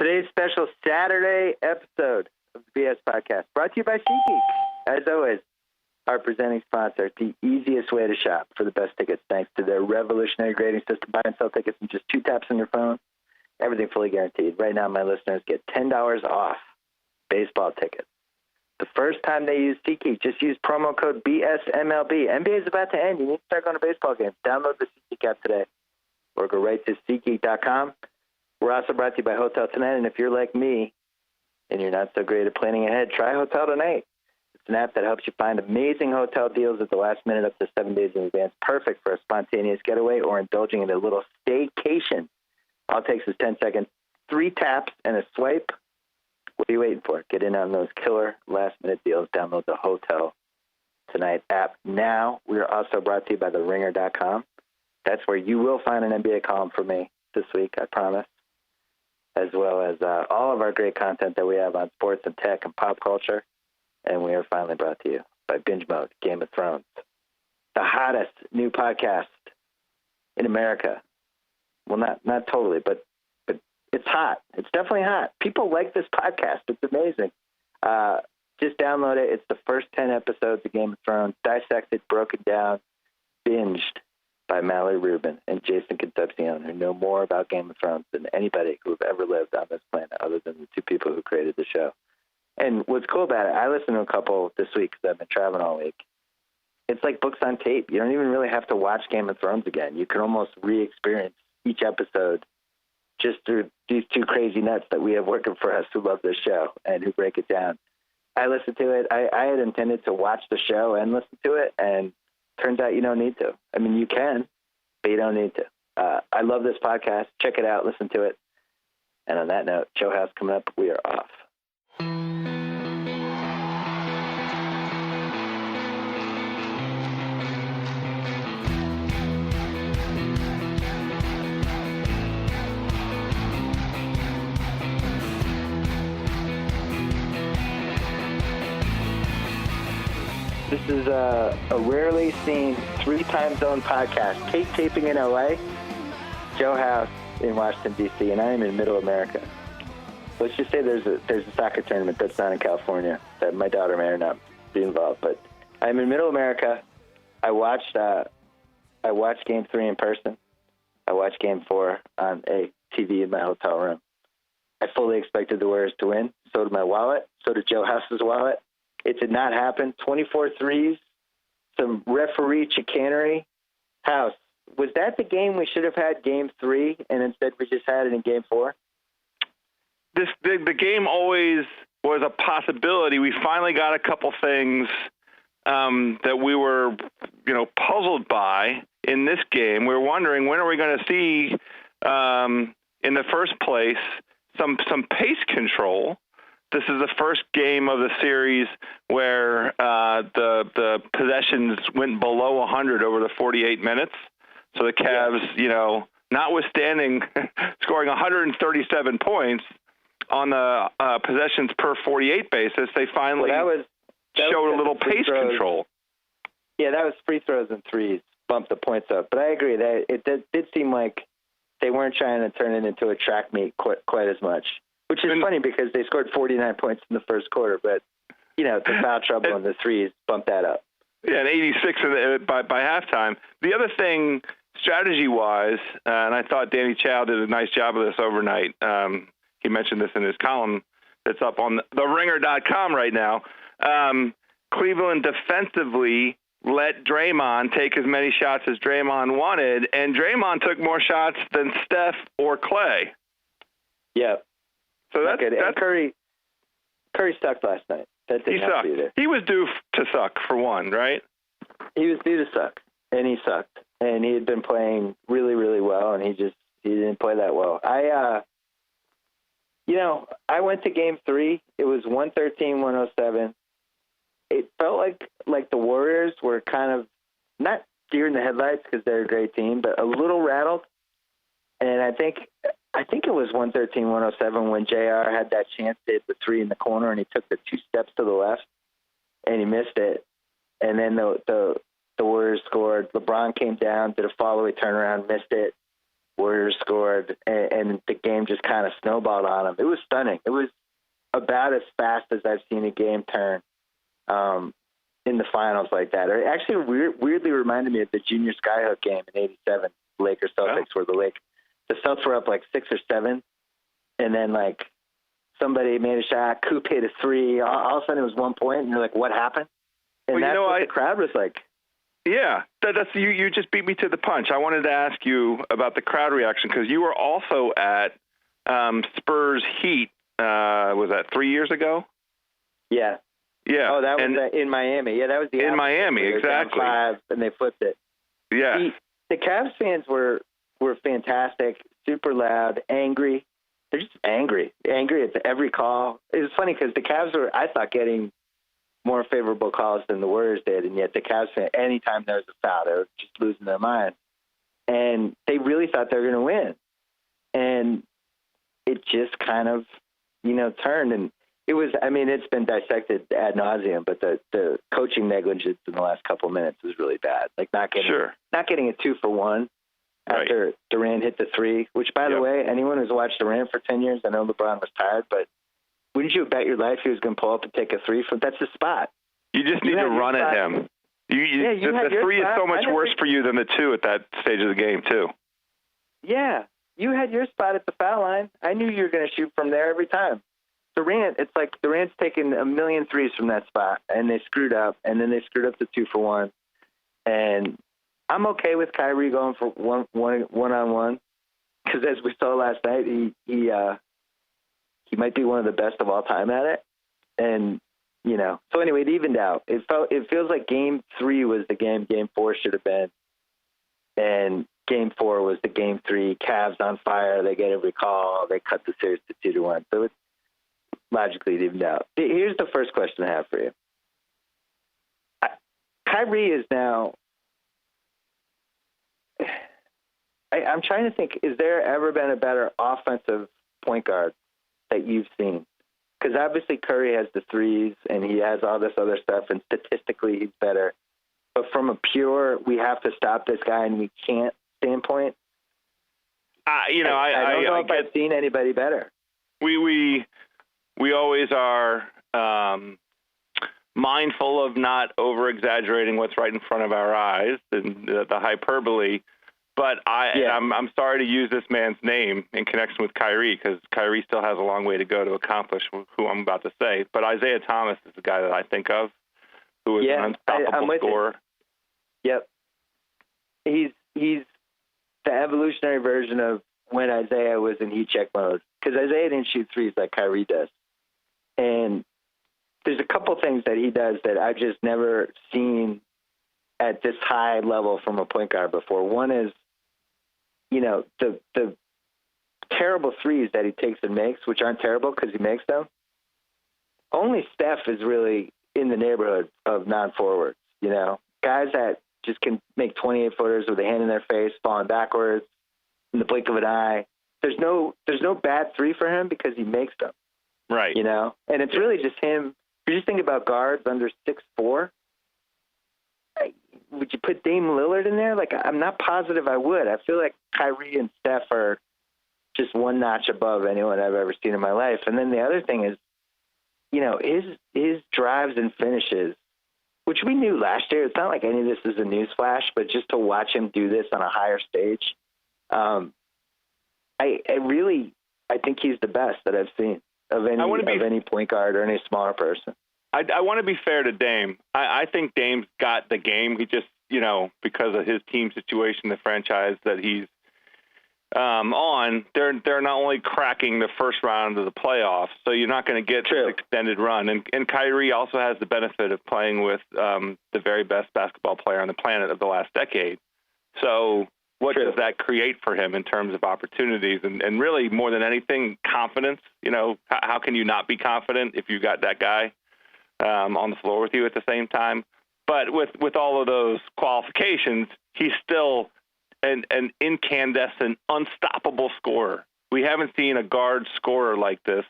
Today's special Saturday episode of the BS Podcast brought to you by SeatGeek. As always, our presenting sponsor, the easiest way to shop for the best tickets thanks to their revolutionary grading system. Buy and sell tickets in just 2 taps on your phone. Everything fully guaranteed. Right now, my listeners get $10 off baseball tickets. The first time they use SeatGeek, just use promo code BSMLB. NBA is about to end. You need to start going to baseball games. Download the SeatGeek app today or go right to SeatGeek.com. We're also brought to you by Hotel Tonight, and if you're like me and you're not so great at planning ahead, try Hotel Tonight. It's an app that helps you find amazing hotel deals at the last minute up to 7 days in advance, perfect for a spontaneous getaway or indulging in a little staycation. All it takes is 10 seconds, 3 taps, and a swipe. What are you waiting for? Get in on those killer last-minute deals. Download the Hotel Tonight app now. We are also brought to you by TheRinger.com. That's where you will find an NBA column from me this week, I promise, as well as all of our great content that we have on sports and tech and pop culture. And we are finally brought to you by Binge Mode, Game of Thrones, the hottest new podcast in America. Well, not totally, but it's hot. It's definitely hot. People like this podcast. It's amazing. Just download it. It's the first 10 episodes of Game of Thrones, dissected, broken down, binged by Mallory Rubin and Jason Concepcion, who know more about Game of Thrones than anybody who have ever lived on this planet other than the 2 people who created the show. And what's cool about it, I listened to a couple this week because I've been traveling all week. It's like books on tape. You don't even really have to watch Game of Thrones again. You can almost re-experience each episode just through these 2 crazy nuts that we have working for us who love this show and who break it down. I listened to it. I had intended to watch the show and listen to it, and turns out you don't need to. I mean, you can, but you don't need to. I love this podcast. Check it out. Listen to it. And on that note, Joe House coming up. We are off. This is a rarely seen 3-time zone podcast. Kate taping in LA, Joe House in Washington, D.C., and I am in Middle America. Let's just say there's a soccer tournament that's not in California that my daughter may or not be involved. But I'm in Middle America. I watched Game 3 in person. I watched Game 4 on a TV in my hotel room. I fully expected the Warriors to win. So did my wallet. So did Joe House's wallet. It did not happen. 24 threes, some referee chicanery. House, was that the game we should have had Game 3, and instead we just had it in Game 4? The game always was a possibility. We finally got a couple things that we were, puzzled by in this game. We were wondering, when are we going to see, in the first place, some pace control? This is the first game of the series where the possessions went below 100 over the 48 minutes. So the Cavs, notwithstanding scoring 137 points on the possessions per 48 basis, they finally showed a little pace control. Yeah, that was free throws and threes, bumped the points up. But I agree that it did seem like they weren't trying to turn it into a track meet quite as much. Which is funny because they scored 49 points in the first quarter, but, the foul trouble and the threes bumped that up. Yeah, and 86 by halftime. The other thing, strategy-wise, and I thought Danny Chow did a nice job of this overnight. He mentioned this in his column that's up on TheRinger.com right now. Cleveland defensively let Draymond take as many shots as Draymond wanted, and Draymond took more shots than Steph or Clay. Yeah. So that's good. And Curry sucked last night. That didn't have to be there. He was due to suck for one, right? He was due to suck, and he sucked. And he had been playing really, really well, and he didn't play that well. I went to Game 3. It was 113-107. It felt like the Warriors were kind of not deer in the headlights because they're a great team, but a little rattled. And I think it was 113-107 when JR had that chance to hit the 3 in the corner, and he took the 2 steps to the left, and he missed it. And then the Warriors scored. LeBron came down, did a follow-away turnaround, missed it. Warriors scored, and the game just kind of snowballed on them. It was stunning. It was about as fast as I've seen a game turn in the finals like that. It actually weirdly reminded me of the junior skyhook game in '87, Lakers Celtics, where the Celtics were up like 6 or 7, and then like somebody made a shot, Coop hit a 3. All of a sudden it was 1 point, and you're like, what happened? And that's what the crowd was like. Yeah, that's you just beat me to the punch. I wanted to ask you about the crowd reaction because you were also at Spurs Heat. Was that 3 years ago? Yeah. Yeah. Oh, that was in Miami. Yeah, that was the in Miami, exactly. 5, and they flipped it. Yeah. The Cavs fans were fantastic, super loud, angry. They're just angry at every call. It was funny because the Cavs were, I thought, getting more favorable calls than the Warriors did, and yet the Cavs fan, anytime there was a foul, they were just losing their mind. And they really thought they were going to win. And it just kind of, turned. And it was, it's been dissected ad nauseum, but the coaching negligence in the last couple of minutes was really bad. Like not getting a 2 for 1 after Durant hit the 3, which, by the way, anyone who's watched Durant for 10 years, I know LeBron was tired, but wouldn't you bet your life he was going to pull up and take a 3 from? That's the spot. You just need to run at him. The 3 is so much worse for you than the 2 at that stage of the game, too. Yeah. You had your spot at the foul line. I knew you were going to shoot from there every time. Durant, it's like Durant's taken a million threes from that spot, and they screwed up, and then they screwed up the 2 for 1. And I'm okay with Kyrie going for one-on-one because, as we saw last night, he might be one of the best of all time at it. And, so anyway, it evened out. It feels like game 3 was the game 4 should have been. And game 4 was the game 3. Cavs on fire. They get every call. They cut the series to 2-1. So it's logically it evened out. Here's the first question I have for you. Kyrie is now, I'm trying to think, is there ever been a better offensive point guard that you've seen? Because obviously Curry has the threes and he has all this other stuff, and statistically he's better. But from a pure, we have to stop this guy and we can't standpoint, I don't know if I've seen anybody better. We always are mindful of not over-exaggerating what's right in front of our eyes and the hyperbole. But I'm sorry to use this man's name in connection with Kyrie because Kyrie still has a long way to go to accomplish who I'm about to say. But Isiah Thomas is the guy that I think of who is an unstoppable scorer. Yep. He's the evolutionary version of when Isiah was in heat check mode, because Isiah didn't shoot threes like Kyrie does. And there's a couple things that he does that I've just never seen at this high level from a point guard before. One is, the terrible threes that he takes and makes, which aren't terrible because he makes them. Only Steph is really in the neighborhood of non-forwards, guys that just can make 28-footers with a hand in their face, falling backwards in the blink of an eye. There's no bad 3 for him because he makes them. Right. And it's really just him. If you just think about guards under 6'4", would you put Dame Lillard in there? Like, I'm not positive I would. I feel like Kyrie and Steph are just one notch above anyone I've ever seen in my life. And then the other thing is, his drives and finishes, which we knew last year. It's not like any of this is a newsflash, but just to watch him do this on a higher stage, I think he's the best that I've seen of any point guard or any smaller person. I want to be fair to Dame. I think Dame's got the game. He just, because of his team situation, the franchise that he's on, they're not only cracking the first round of the playoffs, so you're not going to get this extended run. And Kyrie also has the benefit of playing with the very best basketball player on the planet of the last decade. So what does that create for him in terms of opportunities? And really, more than anything, confidence. How can you not be confident if you got that guy on the floor with you at the same time? But with all of those qualifications, he's still an incandescent, unstoppable scorer. We haven't seen a guard scorer like this.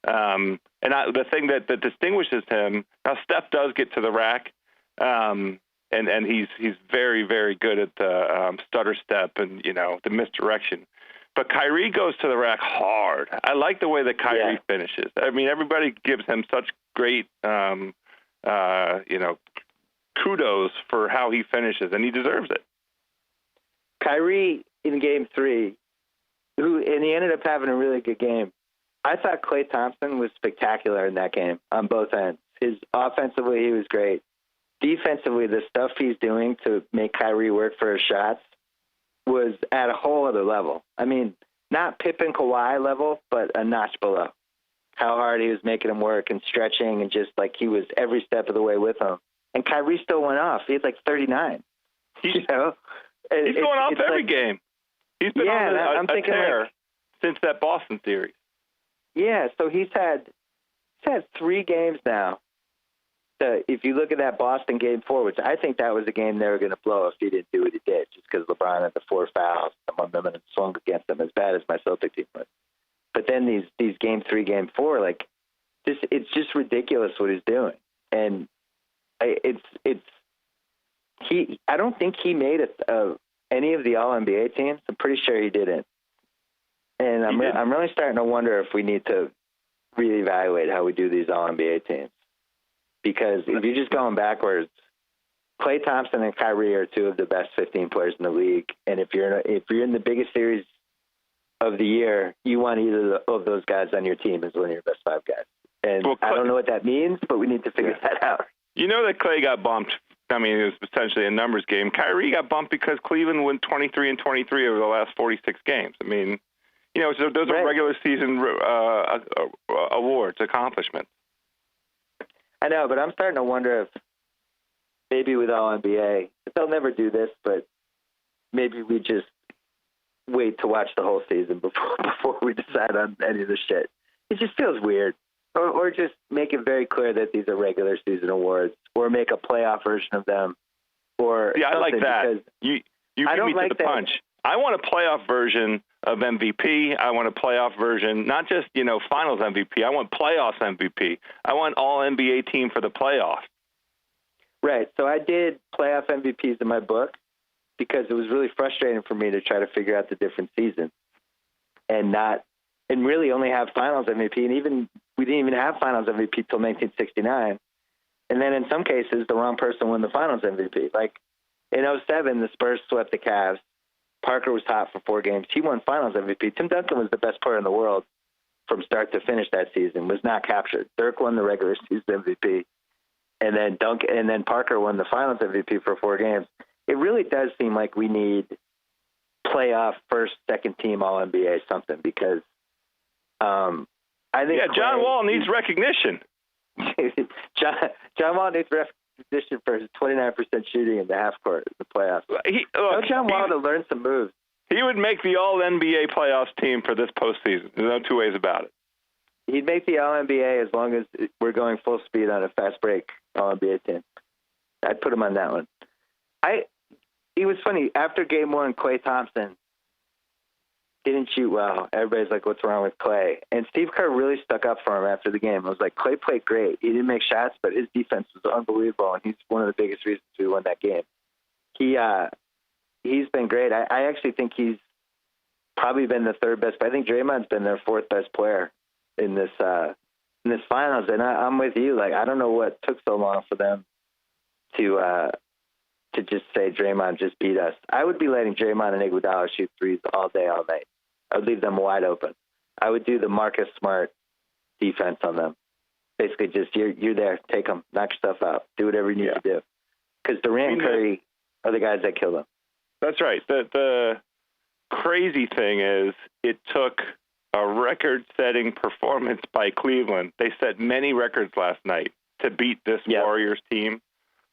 The thing that distinguishes him, now Steph does get to the rack, and he's very, very good at the stutter step and the misdirection. But Kyrie goes to the rack hard. I like the way that Kyrie finishes. I mean, everybody gives him such great kudos for how he finishes, and he deserves it. Kyrie in Game 3, and he ended up having a really good game. I thought Klay Thompson was spectacular in that game on both ends. Offensively, he was great. Defensively, the stuff he's doing to make Kyrie work for his shots was at a whole other level. I mean, not Pip and Kawhi level, but a notch below. How hard he was making him work and stretching, and just like he was every step of the way with him. And Kyrie still went off. He had like 39. He's going off every game. He's been on a tear since that Boston series. Yeah, so he's had 3 games now. If you look at that Boston Game 4, which I think that was a game they were going to blow if he didn't do what he did, just because LeBron had the 4 fouls, some of them and swung against them as bad as my Celtic team was. But then these Game 3, Game 4, like it's just ridiculous what he's doing, and I don't think he made any of the All NBA teams. I'm pretty sure he didn't, and I'm really starting to wonder if we need to reevaluate how we do these All NBA teams. Because if you're just going backwards, Klay Thompson and Kyrie are 2 of the best 15 players in the league. And if you're in the biggest series of the year, you want either of those guys on your team as one of your best 5 guys. And I don't know what that means, but we need to figure that out. You know that Klay got bumped. I mean, it was essentially a numbers game. Kyrie got bumped because Cleveland went 23 and 23 over the last 46 games. I mean, so those are regular season awards, accomplishments. I know, but I'm starting to wonder if maybe with All-NBA, they'll never do this, but maybe we just wait to watch the whole season before we decide on any of this shit. It just feels weird. Or just make it very clear that these are regular season awards, or make a playoff version of them. Or I like that. You beat me to the punch. I want a playoff version of MVP. I want a playoff version, not just, finals MVP. I want playoffs MVP. I want all NBA team for the playoffs. Right. So I did playoff MVPs in my book because it was really frustrating for me to try to figure out the different seasons and really only have finals MVP. And we didn't even have finals MVP till 1969. And then in some cases, the wrong person won the finals MVP. Like in 2007, the Spurs swept the Cavs. Parker was hot for 4 games. He won finals MVP. Tim Duncan was the best player in the world from start to finish that season, was not captured. Dirk won the regular season MVP. And then Parker won the finals MVP for 4 games. It really does seem like we need playoff first, second team All NBA something, because I think John Wall needs recognition. John Wall needs recognition for his 29% shooting in the half court in the playoffs. Tell John Wall to learn some moves. He would make the All NBA playoffs team for this postseason. There's no 2 ways about it. He'd make the All NBA as long as we're going full speed on a fast break All NBA team. I'd put him on that one. It was funny. After Game 1, Klay Thompson didn't shoot well. Everybody's like, what's wrong with Klay? And Steve Kerr really stuck up for him after the game. I was like, Klay played great. He didn't make shots, but his defense was unbelievable, and he's one of the biggest reasons we won that game. He's been great. I actually think he's probably been the 3rd best. I think Draymond's been their 4th best player in this finals. And I'm with you. Like, I don't know what took so long for them to just say Draymond just beat us. I would be letting Draymond and Iguodala shoot threes all day, all night. I would leave them wide open. I would do the Marcus Smart defense on them. Basically, just you're there, take them, knock yourself out, do whatever you need to do. Because Durant and Curry are the guys that kill them. That's right. The crazy thing is it took a record-setting performance by Cleveland. They set many records last night to beat this Warriors team.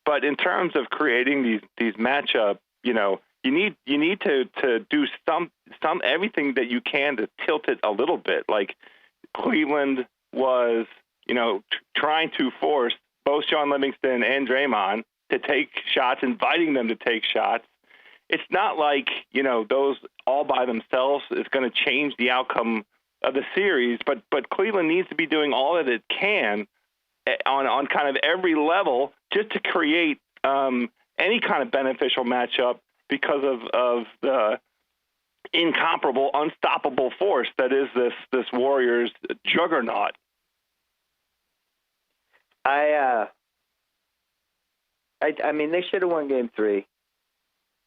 But in terms of creating these matchup, you need to do some everything that you can to tilt it a little bit. Like Cleveland was, trying to force both Sean Livingston and Draymond to take shots, inviting them to take shots. It's not like, those all by themselves is going to change the outcome of the series, but Cleveland needs to be doing all that it can on kind of every level just to create any kind of beneficial matchup because of the incomparable, unstoppable force that is this Warriors juggernaut. I mean, they should have won Game 3,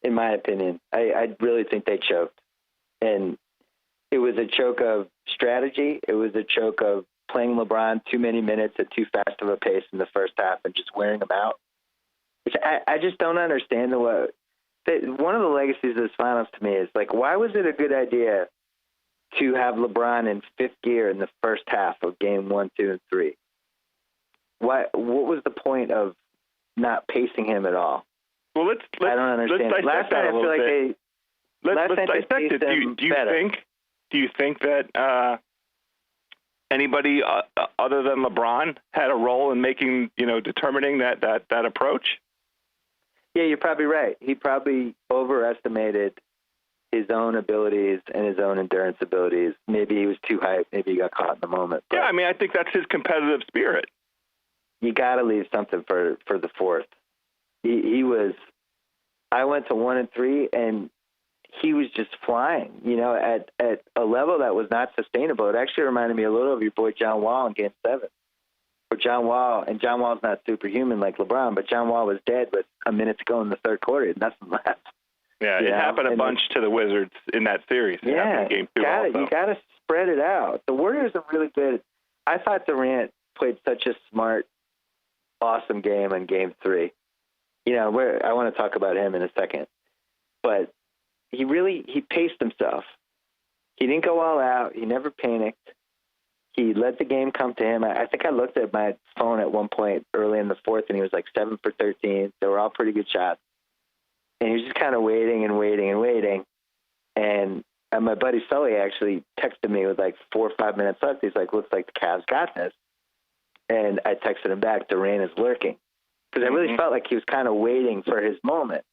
in my opinion. I really think they choked. And it was a choke of strategy. It was a choke of playing LeBron too many minutes at too fast of a pace in the first half and just wearing him out. Which I just don't understand one of the legacies of this finals to me is, like, why was it a good idea to have LeBron in fifth gear in the first half of Game 1, 2, and 3? What was the point of not pacing him at all? Well, let's I don't understand. Last night I feel like let's dissect it. Do you think that anybody other than LeBron had a role in making, determining that approach? Yeah, you're probably right. He probably overestimated his own abilities and his own endurance abilities. Maybe he was too hyped. Maybe he got caught in the moment. Yeah, I mean, I think that's his competitive spirit. You got to leave something for the fourth. He was. I went to 1 and 3, and he was just flying. At a level that was not sustainable. It actually reminded me a little of your boy John Wall in Game 7, where John Wall's not superhuman like LeBron, but John Wall was dead with a minute to go in the third quarter. He had nothing left. Yeah, it happened a bunch to the Wizards in that series. Yeah, in Game 2 also. You got to spread it out. The Warriors are really good. I thought Durant played such a smart, awesome game in Game 3. I want to talk about him in a second, but he paced himself. He didn't go all out. He never panicked. He let the game come to him. I think I looked at my phone at one point early in the fourth, and he was like 7 for 13. They were all pretty good shots. And he was just kind of waiting and waiting and waiting. And my buddy Sully actually texted me with like 4 or 5 minutes left. He's like, looks like the Cavs got this. And I texted him back, Durant is lurking. Because I really felt like he was kind of waiting for his moment.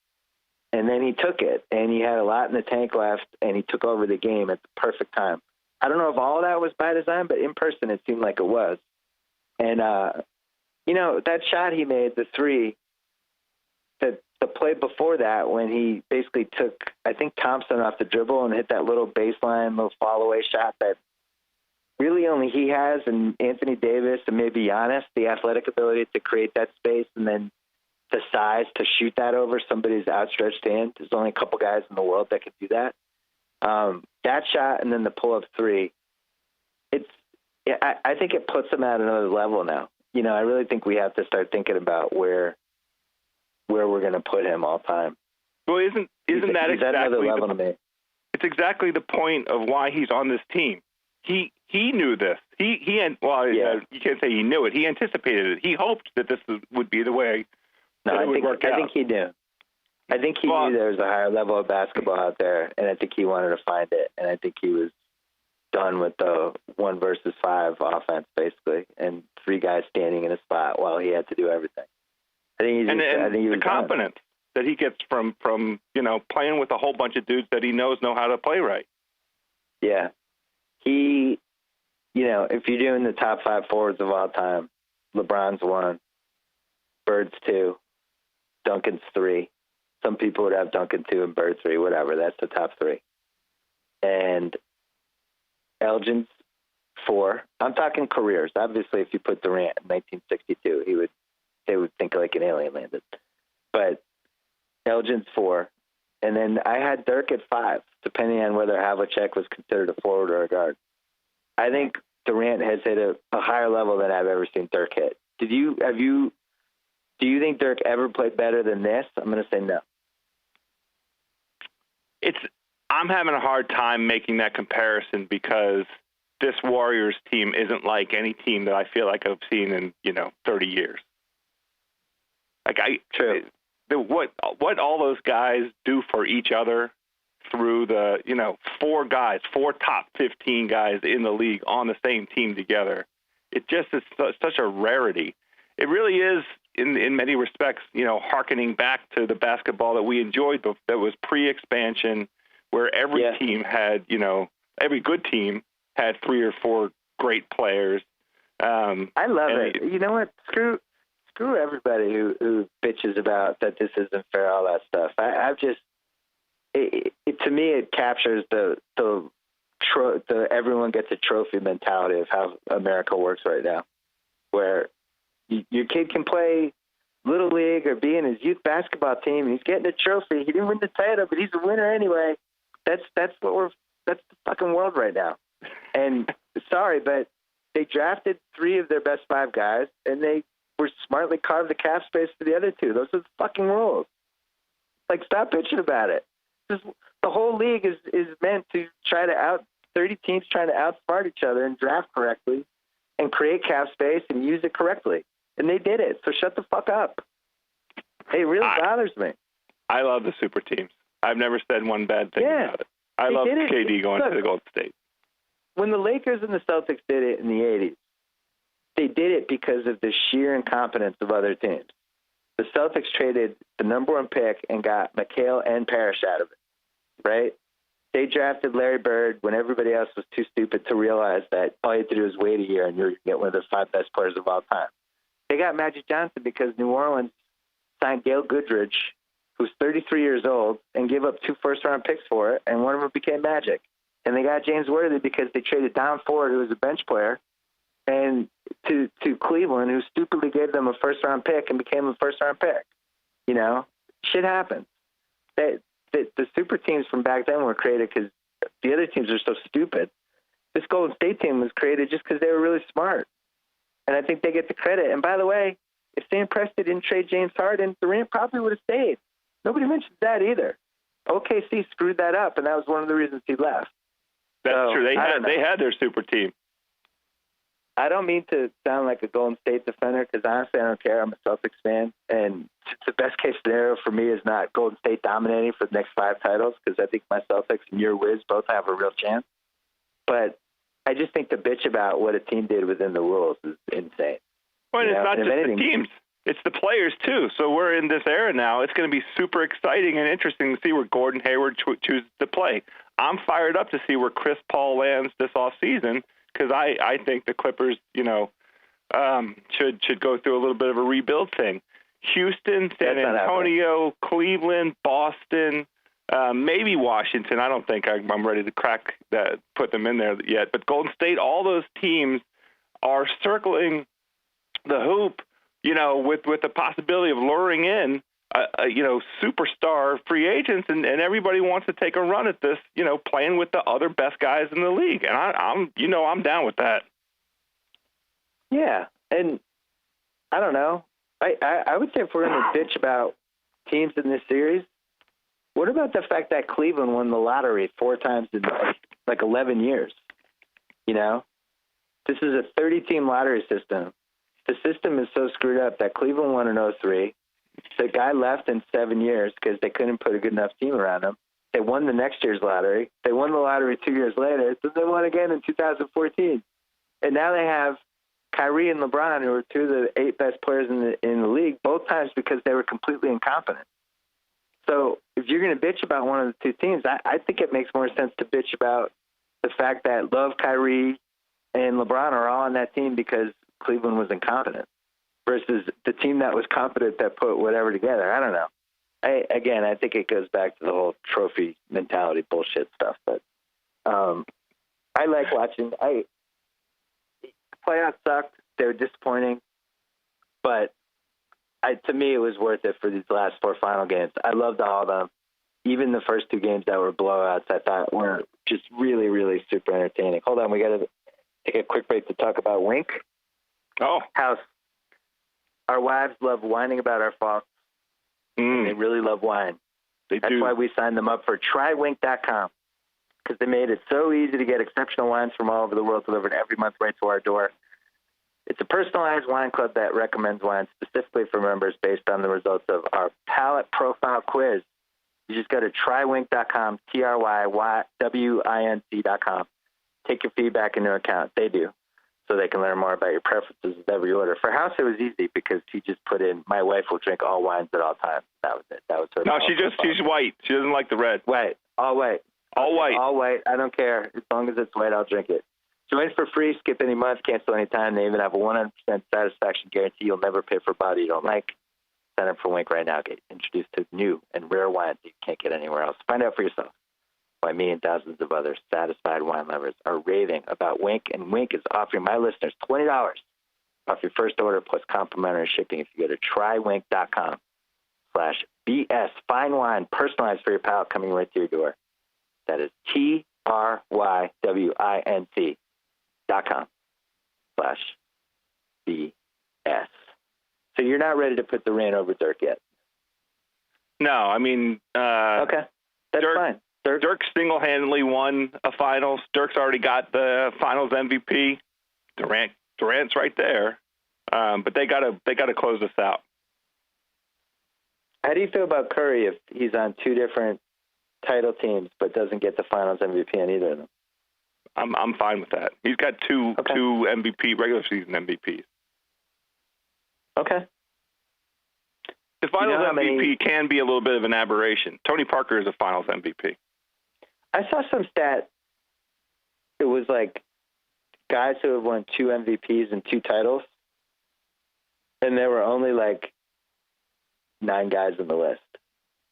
And then he took it, and he had a lot in the tank left, and he took over the game at the perfect time. I don't know if all of that was by design, but in person it seemed like it was. And, that shot he made, the three, the play before that when he basically took, I think, Thompson off the dribble and hit that little baseline, little fall-away shot that really only he has, and Anthony Davis and maybe Giannis, the athletic ability to create that space and then the size to shoot that over somebody's outstretched hand. There's only a couple guys in the world that can do that. That shot and then the pull-up three, I think it puts him at another level now. I really think we have to start thinking about where we're going to put him all time. Well, isn't that exactly another level to me? It's exactly the point of why he's on this team. He knew this. You can't say he knew it. He anticipated it. He hoped that this would be the way it would work out. I think he knew. I think he knew there was a higher level of basketball out there, and I think he wanted to find it. And I think he was done with the 1 versus 5 offense, basically, and 3 guys standing in a spot while he had to do everything. I think the confidence that he gets from playing with a whole bunch of dudes that he know how to play right. Yeah. He, if you're doing the top 5 forwards of all time, LeBron's 1, Bird's 2, Duncan's 3. Some people would have Duncan 2 and Bird 3, whatever. That's the top 3. And Elgin's 4. I'm talking careers. Obviously, if you put Durant in 1962, they would think like an alien landed. But Elgin's 4. And then I had Dirk at 5, depending on whether Havlicek was considered a forward or a guard. I think Durant has hit a higher level than I've ever seen Dirk hit. Do you think Dirk ever played better than this? I'm going to say no. I'm having a hard time making that comparison because this Warriors team isn't like any team that I feel like I've seen in 30 years. True. What all those guys do for each other through the 4 top 15 guys in the league on the same team together. It just is such a rarity. It really is in many respects, hearkening back to the basketball that we enjoyed that was pre-expansion, where every team had, every good team had 3 or 4 great players. I love it. You know what? Screw screw everybody who bitches about that this isn't fair, all that stuff. I've just, to me, it captures the everyone gets a trophy mentality of how America works right now, where your kid can play Little League or be in his youth basketball team. He's getting a trophy. He didn't win the title, but he's a winner anyway. That's the fucking world right now. And sorry, but they drafted 3 of their best 5 guys, and they were smartly carved the cap space for the other 2. Those are the fucking rules. Like, stop bitching about it. The whole league is meant to try to 30 teams trying to outsmart each other and draft correctly and create cap space and use it correctly. And they did it. So shut the fuck up. It really bothers me. I love the super teams. I've never said one bad thing about it. I love KD going to the Golden State. When the Lakers and the Celtics did it in the 80s, they did it because of the sheer incompetence of other teams. The Celtics traded the number 1 pick and got McHale and Parrish out of it, right? They drafted Larry Bird when everybody else was too stupid to realize that all you had to do is wait a year and you're going to get one of the 5 best players of all time. They got Magic Johnson because New Orleans signed Gail Goodrich, who's 33 years old, and gave up 2 first-round picks for it, and one of them became Magic. And they got James Worthy because they traded Don Ford, who was a bench player, and to Cleveland, who stupidly gave them a first-round pick and became a first-round pick. You know, shit happens. The super teams from back then were created because the other teams are so stupid. This Golden State team was created just because they were really smart. And I think they get the credit. And by the way, if Sam Presti didn't trade James Harden, Durant probably would have stayed. Nobody mentions that either. OKC screwed that up, and that was one of the reasons he left. That's true. They had their super team. I don't mean to sound like a Golden State defender because honestly I don't care. I'm a Celtics fan, and the best case scenario for me is not Golden State dominating for the next 5 titles because I think my Celtics and your Wiz both have a real chance. But I just think the bitch about what a team did within the rules is insane. Well, it's not just the teams. It's the players, too. So we're in this era now. It's going to be super exciting and interesting to see where Gordon Hayward chooses to play. I'm fired up to see where Chris Paul lands this offseason because I think the Clippers, should go through a little bit of a rebuild thing. Houston, San Antonio, Cleveland, Boston, maybe Washington. I don't think I'm ready to put them in there yet. But Golden State, all those teams are circling the hoop, with the possibility of luring in, superstar free agents, and everybody wants to take a run at this, playing with the other best guys in the league. And I'm down with that. Yeah. And I don't know. I would say if we're going to bitch about teams in this series, what about the fact that Cleveland won the lottery 4 times in like 11 years? This is a 30-team lottery system. The system is so screwed up that Cleveland won in 2003. The guy left in 7 years because they couldn't put a good enough team around him. They won the next year's lottery. They won the lottery 2 years later. So they won again in 2014. And now they have Kyrie and LeBron, who are 2 of the 8 best players in the league, both times because they were completely incompetent. So if you're going to bitch about one of the 2 teams, I think it makes more sense to bitch about the fact that Love, Kyrie, and LeBron are all on that team because Cleveland was incompetent versus the team that was competent that put whatever together. I don't know. I think it goes back to the whole trophy mentality bullshit stuff. But I like watching. Playoffs sucked. They were disappointing. But to me, it was worth it for these last 4 final games. I loved all of them. Even the first 2 games that were blowouts, I thought were just really, really super entertaining. Hold on. We got to take a quick break to talk about Wink. Oh. House. Our wives love whining about our faults. They really love wine. That's why we signed them up for TryWink.com because they made it so easy to get exceptional wines from all over the world delivered every month right to our door. It's a personalized wine club that recommends wines specifically for members based on the results of our palate profile quiz. You just go to TryWink.com, TryWinc.com. Take your feedback into account. They do. So they can learn more about your preferences with every order. For House, it was easy because she just put in, my wife will drink all wines at all times. That was it. That was her. No, she's white. She doesn't like the red. White. All white. All white. All white. I don't care. As long as it's white, I'll drink it. Join for free, skip any month, cancel anytime. They even have a 100% satisfaction guarantee. You'll never pay for a bottle you don't like. Sign up for Wink right now. Get introduced to new and rare wines that you can't get anywhere else. Find out for yourself why me and thousands of other satisfied wine lovers are raving about Wink. And Wink is offering my listeners $20 off your first order plus complimentary shipping if you go to trywink.com/BS. Fine wine personalized for your palate coming right to your door. That is TRYWINC.com/BS. So you're not ready to put Durant over Dirk yet? No, I mean, okay, that's fine. Dirk single-handedly won a finals. Dirk's already got the finals MVP. Durant's right there, but they gotta close this out. How do you feel about Curry if he's on two different title teams but doesn't get the finals MVP on either of them? I'm fine with that. He's got two MVP regular season MVPs. Okay. The finals MVP can be a little bit of an aberration. Tony Parker is a finals MVP. I saw some stat. It was like guys who have won two MVPs and two titles, and there were only like 9 guys on the list.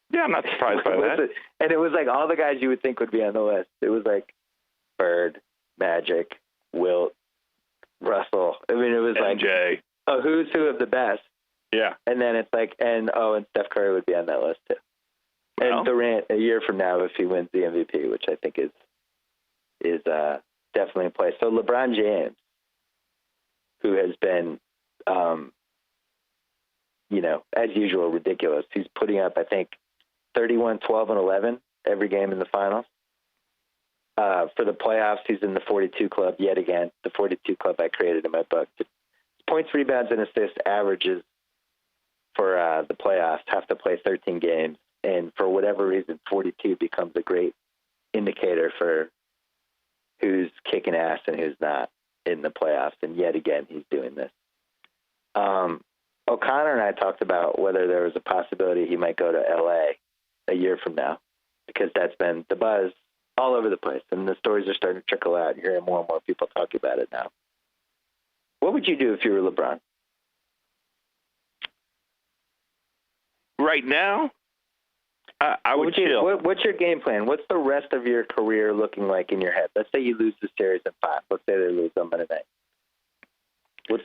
Yeah, I'm not surprised by that. And it was like all the guys you would think would be on the list. It was like Bird, Magic, Wilt, Russell. I mean, it was MJ. Like a who's who of the best. Yeah. And then it's like, and Steph Curry would be on that list too. Well, and Durant a year from now if he wins the MVP, which I think is definitely in place. So LeBron James, who has been, as usual, ridiculous. He's putting up, I think, 31, 12, and 11 every game in the finals. For the playoffs, he's in the 42 club yet again, the 42 club I created in my book. Points, rebounds, and assists averages for the playoffs have to play 13 games. And for whatever reason, 42 becomes a great indicator for who's kicking ass and who's not in the playoffs. And yet again, he's doing this. O'Connor and I talked about whether there was a possibility he might go to L.A. a year from now, because that's been the buzz all over the place. And the stories are starting to trickle out. You're hearing more and more people talking about it now. What would you do if you were LeBron? Right now, I would chill. What's your game plan? What's the rest of your career looking like in your head? Let's say you lose the series in 5. Let's say they lose on Monday night. You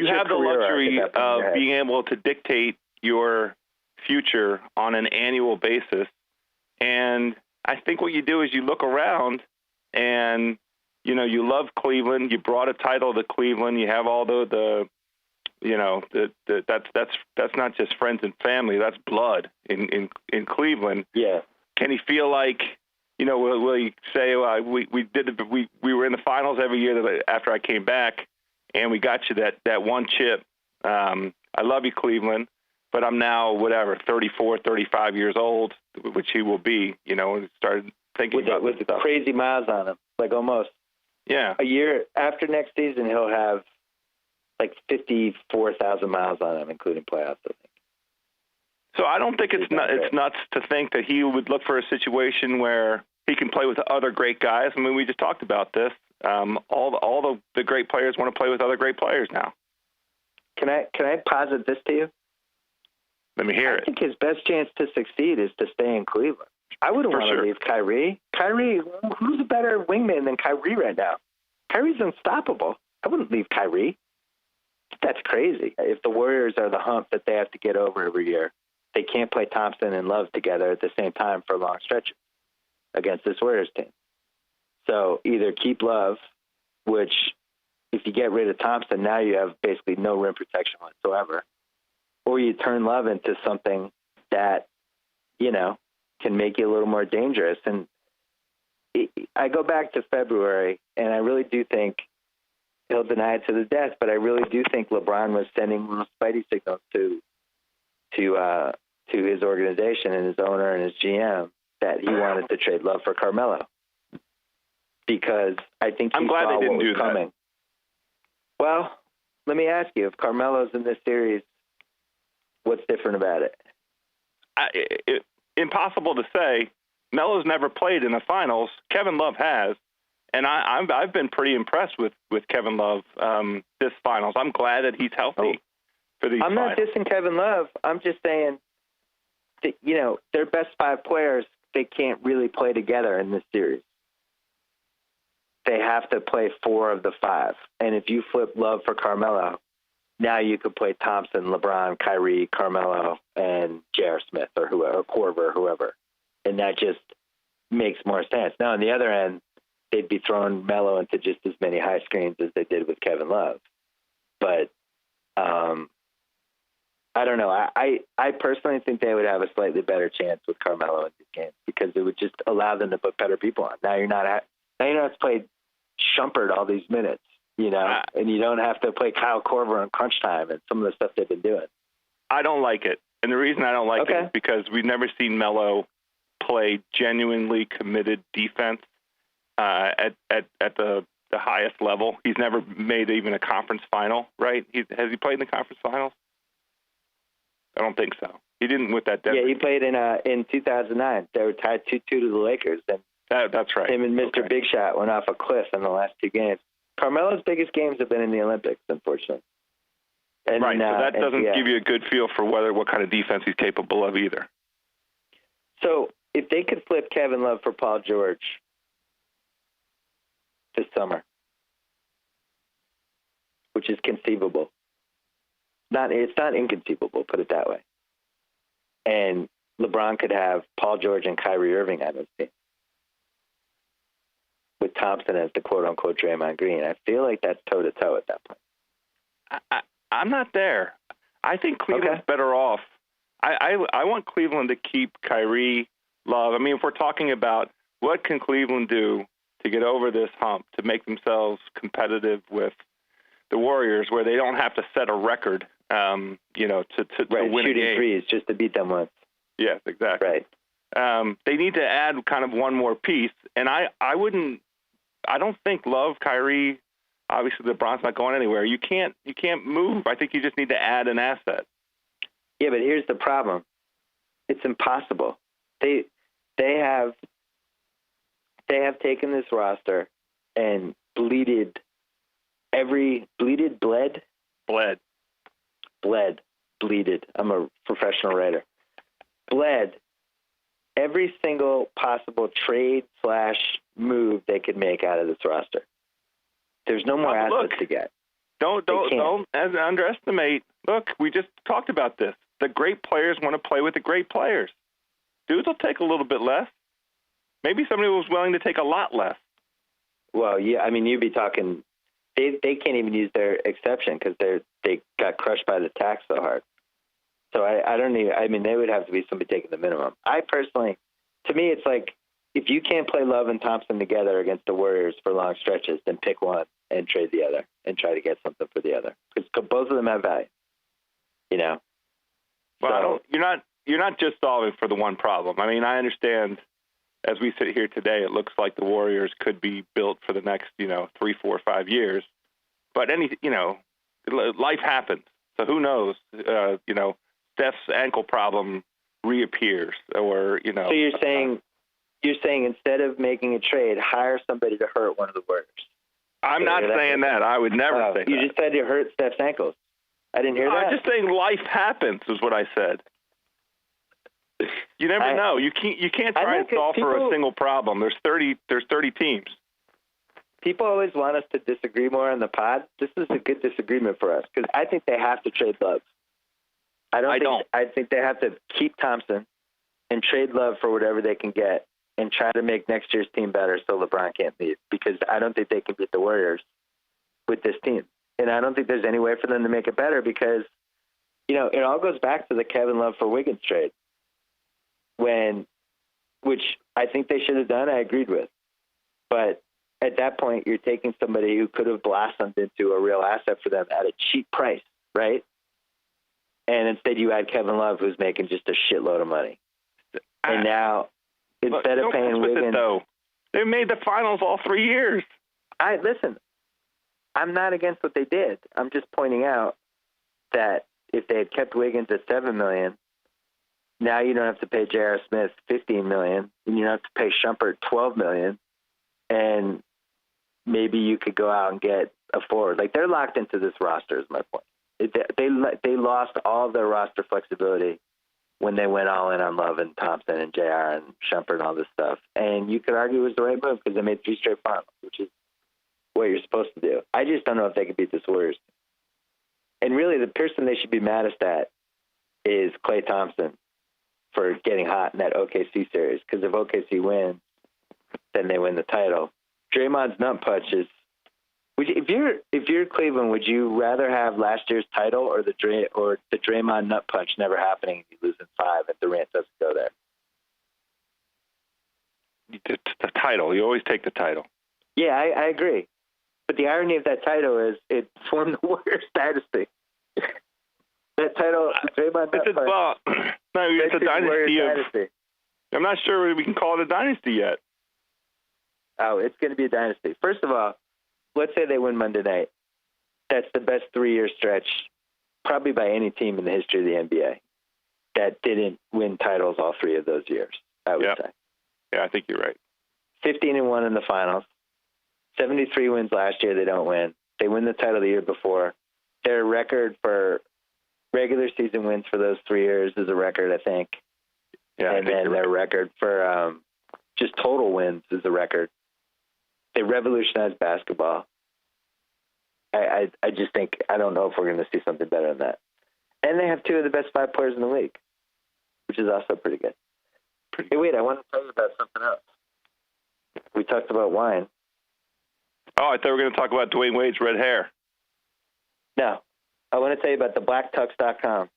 have the luxury of being able to dictate your future on an annual basis. And I think what you do is you look around and, you love Cleveland. You brought a title to Cleveland. You have all that's not just friends and family. That's blood in Cleveland. Yeah. Can he feel like, will he say, we were in the finals every year after I came back, and we got you that one chip. I love you, Cleveland, but I'm now 34, 35 years old, which he will be. And started thinking with the crazy miles on him, like almost. Yeah. A year after next season, he'll have like 54,000 miles on him, including playoffs, I think. So I don't think it's nuts to think that he would look for a situation where he can play with other great guys. I mean, we just talked about this. All the great players want to play with other great players now. Can I posit this to you? Let me hear it. I think his best chance to succeed is to stay in Cleveland. I wouldn't want to leave Kyrie. Kyrie, who's a better wingman than Kyrie right now? Kyrie's unstoppable. I wouldn't leave Kyrie. That's crazy. If the Warriors are the hump that they have to get over every year, they can't play Thompson and Love together at the same time for a long stretch against this Warriors team. So either keep Love, which if you get rid of Thompson, now you have basically no rim protection whatsoever, or you turn Love into something that, can make you a little more dangerous. And I go back to February, and I really do think he'll deny it to the death, but I really do think LeBron was sending little spidey signals to his organization and his owner and his GM that he wanted to trade Love for Carmelo, because I think I'm glad they didn't do coming. That. Well, let me ask you: if Carmelo's in this series, what's different about it? Impossible to say. Melo's never played in the finals. Kevin Love has. And I've been pretty impressed with Kevin Love this finals. I'm glad that he's healthy for these finals. I'm not dissing Kevin Love. I'm just saying that, their best 5 players, they can't really play together in this series. They have to play 4 of the 5. And if you flip Love for Carmelo, now you could play Thompson, LeBron, Kyrie, Carmelo, and J.R. Smith or whoever, Korver, whoever. And that just makes more sense. Now, on the other end, they'd be throwing Melo into just as many high screens as they did with Kevin Love. But I don't know. I personally think they would have a slightly better chance with Carmelo in these games because it would just allow them to put better people on. Now you don't have to play Shumpert all these minutes, and you don't have to play Kyle Korver in crunch time and some of the stuff they've been doing. I don't like it. And the reason I don't like it is because we've never seen Melo play genuinely committed defense at the highest level. He's never made even a conference final, right? Has he played in the conference finals? I don't think so. He didn't with that Denver. Yeah, he played in 2009. They were tied 2-2 to the Lakers. And that's right. Him and Mr. Big Shot went off a cliff in the last 2 games. Carmelo's biggest games have been in the Olympics, unfortunately. And, right, so that doesn't give you a good feel for what kind of defense he's capable of either. So if they could flip Kevin Love for Paul George this summer, which is conceivable. It's not inconceivable, put it that way. And LeBron could have Paul George and Kyrie Irving on his team with Thompson as the quote-unquote Draymond Green. I feel like that's toe-to-toe at that point. I'm not there. I think Cleveland's better off. I want Cleveland to keep Kyrie, Love. I mean, if we're talking about what can Cleveland do to get over this hump, to make themselves competitive with the Warriors, where they don't have to set a record, to win a game. Threes just to beat them once. Yes, exactly. Right. They need to add kind of one more piece, and I don't think Love, Kyrie, obviously LeBron's not going anywhere. You can't move. I think you just need to add an asset. Yeah, but here's the problem. It's impossible. They have taken this roster and bleeded. I'm a professional writer. Bled every single possible trade / move they could make out of this roster. There's no more assets to get. Don't underestimate. Look, we just talked about this. The great players want to play with the great players. Dudes will take a little bit less. Maybe somebody was willing to take a lot less. Well, yeah, I mean, you'd be talking. They can't even use their exception because they got crushed by the tax so hard. So I don't even. I mean, they would have to be somebody taking the minimum. I personally, to me, it's like if you can't play Love and Thompson together against the Warriors for long stretches, then pick one and trade the other and try to get something for the other because both of them have value. Well, so, you're not just solving for the one problem. I mean, I understand. As we sit here today, it looks like the Warriors could be built for the next, 3, 4, 5 years. But life happens. So who knows? Steph's ankle problem reappears, or So you're saying instead of making a trade, hire somebody to hurt one of the Warriors. I'm not saying that. I would never say that. You just said you hurt Steph's ankles. I didn't hear that. I'm just saying life happens is what I said. You never know. You can't try and solve for a single problem. There's 30 teams. People always want us to disagree more on the pod. This is a good disagreement for us because I think they have to trade Love. I think they have to keep Thompson and trade Love for whatever they can get and try to make next year's team better so LeBron can't leave because I don't think they can beat the Warriors with this team. And I don't think there's any way for them to make it better because, it all goes back to the Kevin Love for Wiggins trade. Which I think they should have done, I agreed with. But at that point, you're taking somebody who could have blossomed into a real asset for them at a cheap price, right? And instead you add Kevin Love, who's making just a shitload of money. And now, instead of paying Wiggins... They made the finals all 3 years. Listen, I'm not against what they did. I'm just pointing out that if they had kept Wiggins at $7 million, now you don't have to pay J.R. Smith $15 million, and you don't have to pay Shumpert $12 million, and maybe you could go out and get a forward. Like, they're locked into this roster is my point. They lost all of their roster flexibility when they went all in on Love and Thompson and JR and Shumpert and all this stuff. And you could argue it was the right move because they made 3 straight finals, which is what you're supposed to do. I just don't know if they could beat this Warriors. And really, the person they should be maddest at is Klay Thompson for getting hot in that OKC series. Because if OKC wins, then they win the title. Draymond's nut punch is. If you're Cleveland, would you rather have last year's title or the Draymond nut punch never happening if you lose in 5 and Durant doesn't go there? The title. You always take the title. Yeah, I agree. But the irony of that title is it formed the Warriors dynasty. That title, Draymond nut punch. Well, no, it's a dynasty. I'm not sure we can call it a dynasty yet. Oh, it's going to be a dynasty. First of all, let's say they win Monday night. That's the best 3-year stretch probably by any team in the history of the NBA that didn't win titles all 3 of those years, I would say. Yeah, I think you're right. 15-1 in the finals. 73 wins last year, they don't win. They win the title the year before. Their record for regular season wins for those 3 years is a record, I think. Yeah, and then their record for just total wins is a record. They revolutionized basketball. I just think, I don't know if we're going to see something better than that. And they have 2 of the best 5 players in the league, which is also pretty good. Hey, wait, I want to tell you about something else. We talked about wine. Oh, I thought we were going to talk about Dwayne Wade's red hair. No. I want to tell you about thebblacktux.com.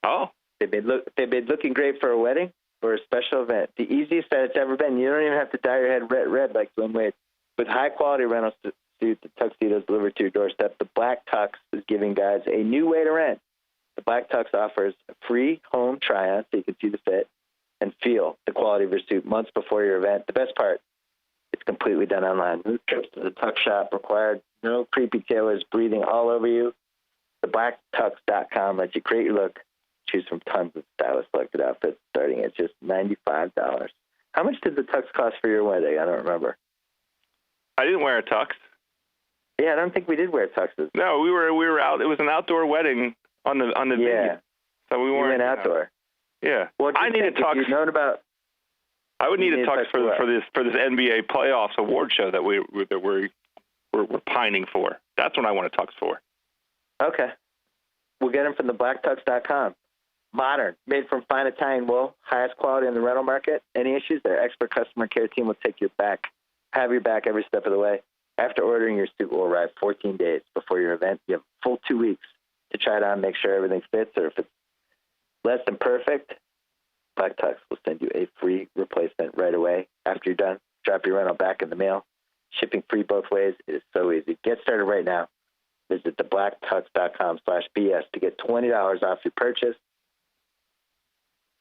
Oh. They've been looking great for a wedding or a special event. The easiest that it's ever been. You don't even have to dye your head red like Dwayne Wade. With high-quality rental suits and tuxedos delivered to your doorstep, the Black Tux is giving guys a new way to rent. The Black Tux offers a free home try-on so you can see the fit and feel the quality of your suit months before your event. The best part, it's completely done online. No trips to the Tux shop required. No creepy tailors breathing all over you. TheBlackTux.com lets you create your look. Choose from tons of stylish selected outfits starting at just $95. How much did the tux cost for your wedding? I don't remember. I didn't wear a tux. Yeah, I don't think we did wear tuxes. No, we were out. It was an outdoor wedding on the venue. So we weren't outdoor. Yeah. Well, I need a tux. You've known about. I would need a tux for this NBA playoffs award show that we're pining for. That's what I want a tux for. Okay. We'll get them from thebblacktux.com. Modern, made from fine Italian wool, highest quality in the rental market. Any issues, their expert customer care team will have your back every step of the way. After ordering, your suit will arrive 14 days before your event. You have a full 2 weeks to try it on, make sure everything fits, or if it's less than perfect, Black Tux will send you a free replacement right away. After you're done, drop your rental back in the mail. Shipping free both ways. It is so easy. Get started right now. Visit thebblacktux.com/BS to get $20 off your purchase.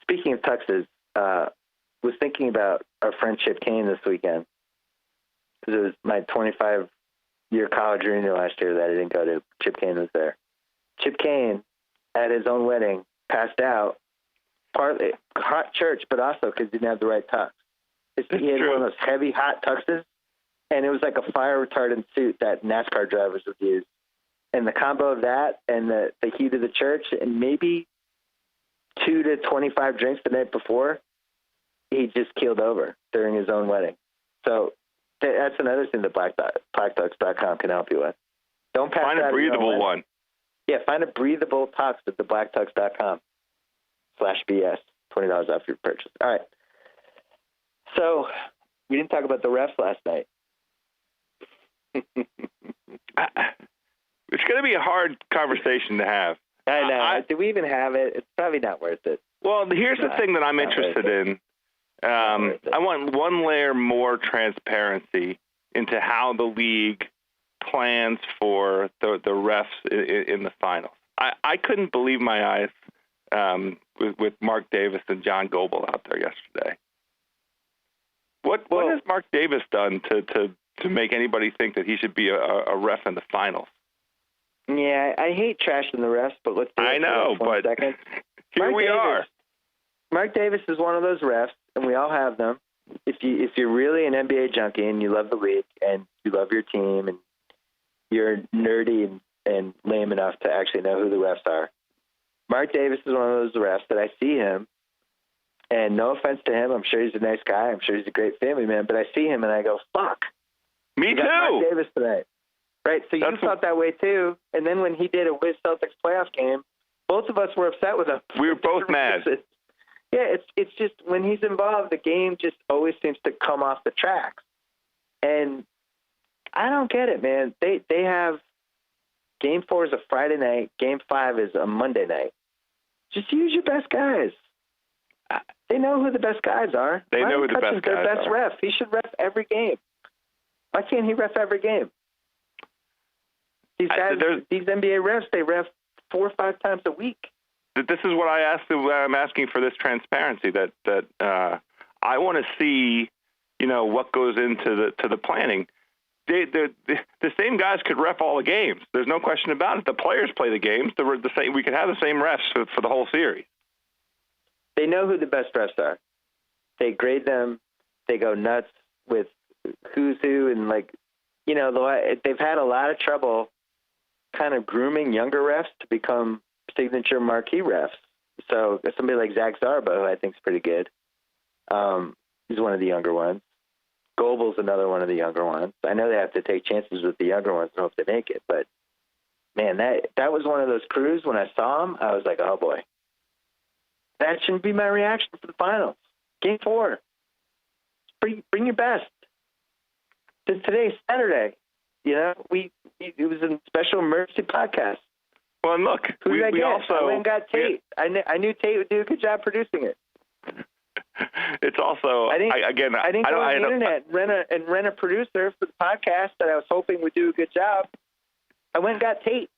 Speaking of tuxes, was thinking about our friend Chip Kane this weekend. Because it was my 25-year college reunion last year that I didn't go to. Chip Kane was there. Chip Kane, at his own wedding, passed out, partly hot church, but also because he didn't have the right tux. He had one of those heavy, hot tuxes, and it was like a fire-retardant suit that NASCAR drivers would use. And the combo of that and the heat of the church and maybe 2 to 25 drinks the night before, he just keeled over during his own wedding. So that's another thing that blacktux.com can help you with. Don't pass Find a breathable one. Yeah, find a breathable tux at thebblacktux.com/BS. $20 off your purchase. All right. So we didn't talk about the refs last night. It's going to be a hard conversation to have. I know. Do we even have it? It's probably not worth it. Well, here's the thing that I'm interested in. I want one layer more transparency into how the league plans for the refs in the finals. I couldn't believe my eyes with Mark Davis and John Goebel out there yesterday. What has Mark Davis done to make anybody think that he should be a ref in the finals? Yeah, I hate trashing the refs, but let's do it for 1 second. Here we are. Mark Davis is one of those refs, and we all have them. If you're really an NBA junkie and you love the league and you love your team and you're nerdy and lame enough to actually know who the refs are. Mark Davis is one of those refs that I see him, and no offense to him, I'm sure he's a nice guy. I'm sure he's a great family man, but I see him and I go, fuck. Me too. Mark Davis tonight. Right? So you felt that way too. And then when he did a Wiz Celtics playoff game, both of us were upset with him. We were both mad. Yeah, it's just when he's involved, the game just always seems to come off the tracks. And I don't get it, man. They have Game 4 is a Friday night. Game 5 is a Monday night. Just use your best guys. They know who the best guys are. They know who the best guys are. Their best ref. He should ref every game. Why can't he ref every game? These guys, these NBA refs, they ref 4 or 5 times a week. This is what I'm asking for, this transparency, that I want to see, what goes into the planning. The same guys could ref all the games. There's no question about it. The players play the games. The same. We could have the same refs for the whole series. They know who the best refs are. They grade them. They go nuts with who's who, and they've had a lot of trouble kind of grooming younger refs to become signature marquee refs. So somebody like Zach Zarba, who I think is pretty good, he's one of the younger ones. Goebel's another one of the younger ones. I know they have to take chances with the younger ones and hope they make it, but man, that was one of those crews. When I saw him, I was like, oh boy, that shouldn't be my reaction for the finals. Game 4, bring your best. Today's Saturday. It was a special emergency podcast. Well, and look, we also I went and got Tate. I knew Tate would do a good job producing it. It's also I didn't go on the internet and rent a producer for the podcast that I was hoping would do a good job. I went and got Tate.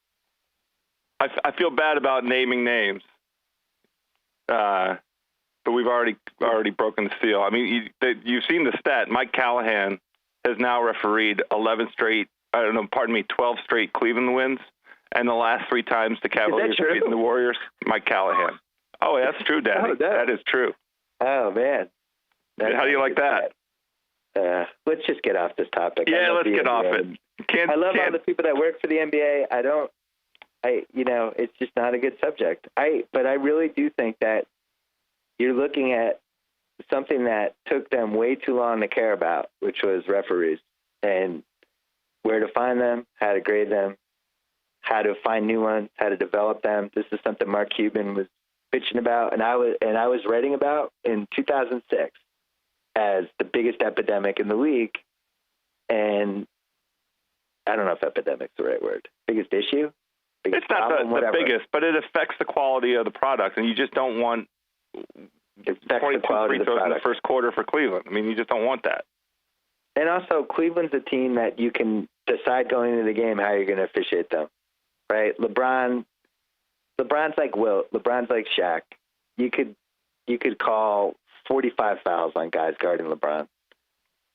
I feel bad about naming names, but we've already broken the seal. I mean, you've seen the stat. Mike Callahan has now refereed 12 straight Cleveland wins, and the last 3 times the Cavaliers have beaten the Warriors, Mike Callahan. Oh, that's true, Daddy. That is true. Oh, man. How do you like that? Let's just get off this topic. Yeah, let's get off it. I love all the people that work for the NBA. It's just not a good subject. But I really do think that you're looking at something that took them way too long to care about, which was referees, and where to find them, how to grade them, how to find new ones, how to develop them. This is something Mark Cuban was bitching about, and I was writing about in 2006 as the biggest epidemic in the league. And I don't know if epidemic's the right word. Biggest issue? It's not the biggest, but it affects the quality of the product, and you just don't want 22 free throws in the first quarter for Cleveland. I mean, you just don't want that. And also, Cleveland's a team that you can decide going into the game how you're going to officiate them, right? LeBron's like Wilt. LeBron's like Shaq. You could call 45 fouls on guys guarding LeBron.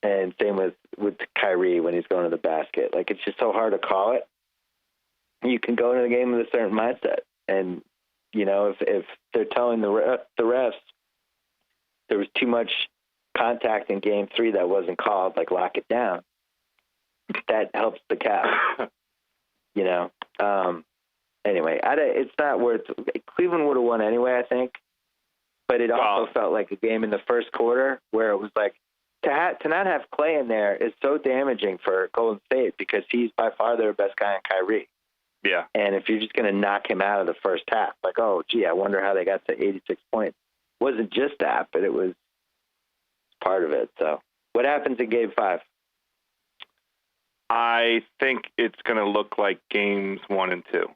And same with Kyrie when he's going to the basket. Like, it's just so hard to call it. You can go into the game with a certain mindset. And, if they're telling the refs there was too much contact in Game 3 that wasn't called, like lock it down, that helps the Cavs. Anyway, it's not worth. Cleveland would have won anyway, I think. But it also felt like a game in the first quarter where it was like to not have Clay in there is so damaging for Golden State because he's by far their best guy in Kyrie. Yeah. And if you're just going to knock him out of the first half, like, oh, gee, I wonder how they got to 86 points. It wasn't just that, but it was part of it. So what happens in Game 5? I think it's going to look like games 1 and 2.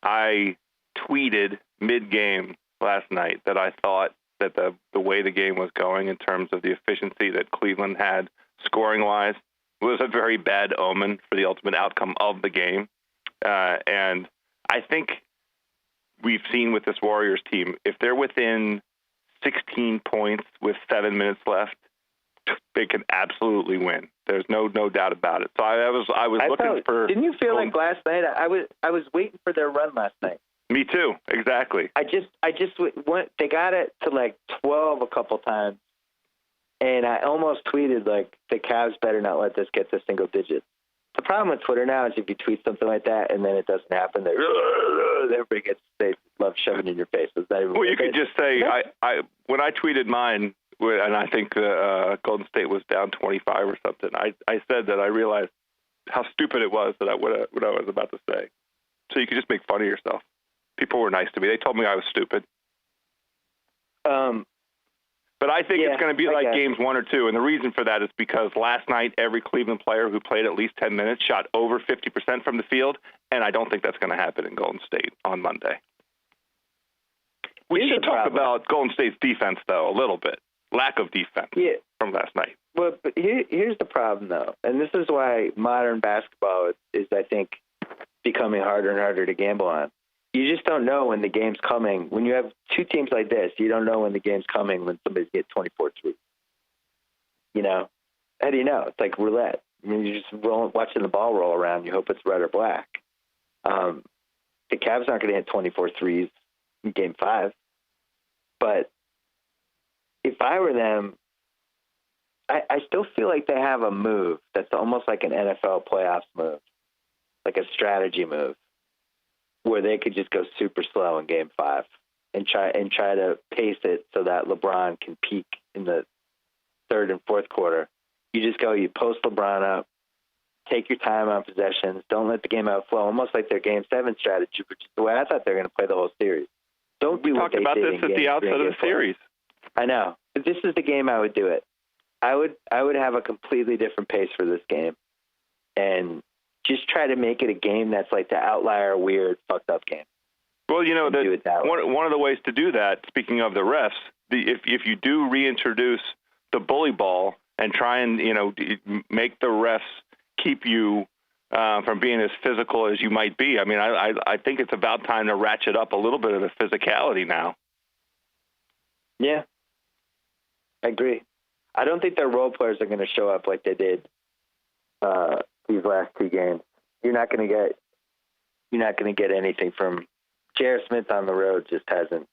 I tweeted mid-game last night that I thought that the way the game was going in terms of the efficiency that Cleveland had scoring-wise was a very bad omen for the ultimate outcome of the game. And I think we've seen with this Warriors team, if they're within 16 points with 7 minutes left, they can absolutely win. There's no doubt about it. So I was looking for. Didn't you feel like last night? I was waiting for their run last night. Me too. Exactly. I just went. They got it to like 12 a couple times, And I almost tweeted, like, the Cavs better not let this get to single digits. The problem with Twitter now is if you tweet something like that and then it doesn't happen, everybody they love shoving it in your face. Well, you could just say, when I tweeted mine, and I think Golden State was down 25 or something, I said that I realized how stupid it was that what I was about to say. So you could just make fun of yourself. People were nice to me. They told me I was stupid. But I think it's going to be like games 1 or 2, and the reason for that is because last night every Cleveland player who played at least 10 minutes shot over 50% from the field, and I don't think that's going to happen in Golden State on Monday. We should talk about Golden State's defense, though, a little bit. Lack of defense from last night. Well, but here's the problem, though, and this is why modern basketball is, I think, becoming harder and harder to gamble on. You just don't know when the game's coming. When you have two teams like this, you don't know when the game's coming when somebody's get 24-3. You know? How do you know? It's like roulette. I mean, you're just watching the ball roll around. You hope it's red or black. The Cavs aren't going to hit 24 threes in Game 5. But if I were them, I still feel like they have a move that's almost like an NFL playoffs move, like a strategy move, where they could just go super slow in Game 5 and try to pace it so that LeBron can peak in the third and fourth quarter. You just go, you post LeBron up, take your time on possessions, don't let the game outflow, almost like their Game 7 strategy, which is the way I thought they were going to play the whole series. Don't do what they did in Game 3. We talked about this at the outset of the series. I know. But this is the game I would do it. I would have a completely different pace for this game and just try to make it a game that's like the outlier, weird, fucked up game. Well, you know, one of the ways to do that, speaking of the refs, if you do reintroduce the bully ball and try and, you know, make the refs keep you from being as physical as you might be. I mean, I think it's about time to ratchet up a little bit of the physicality now. Yeah, I agree. I don't think their role players are going to show up like they did these last two games. You're not going to get anything from J.R. Smith on the road. Just hasn't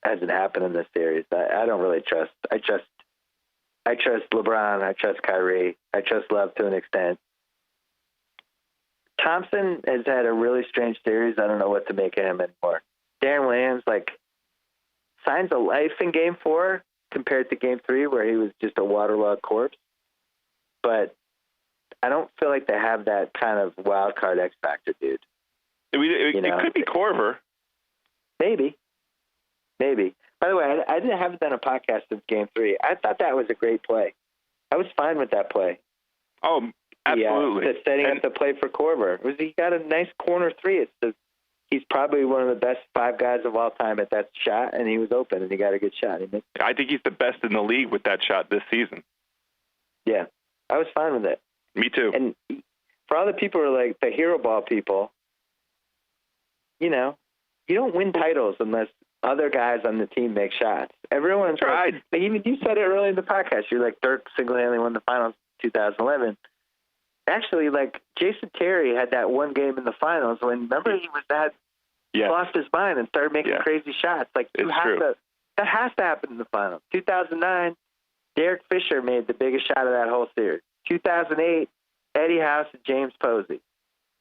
happened in this series. I don't really trust. I trust LeBron. I trust Kyrie. I trust Love to an extent. Thompson has had a really strange series. I don't know what to make of him anymore. Darren Williams, like, signs of life in Game 4 compared to Game 3, where he was just a waterlogged corpse. But I don't feel like they have that kind of wild card X factor, dude. It could be Korver. Maybe. By the way, I haven't done a podcast since Game 3. I thought that was a great play. I was fine with that play. Oh, absolutely. Setting up the play for Korver. He got a nice corner three. He's probably one of the best 5 guys of all time at that shot, and he was open, and he got a good shot. I think he's the best in the league with that shot this season. Yeah, I was fine with it. Me too. And for all the people who are like the hero ball people, you know, you don't win titles unless other guys on the team make shots. Everyone's tried. Even you said it early in the podcast. You're like, Dirk single-handedly won the finals in 2011. Actually, like, Jason Terry had that one game in the finals when, remember, he lost his mind and started making crazy shots. Like, that has to happen in the finals. 2009, Derek Fisher made the biggest shot of that whole series. 2008, Eddie House and James Posey.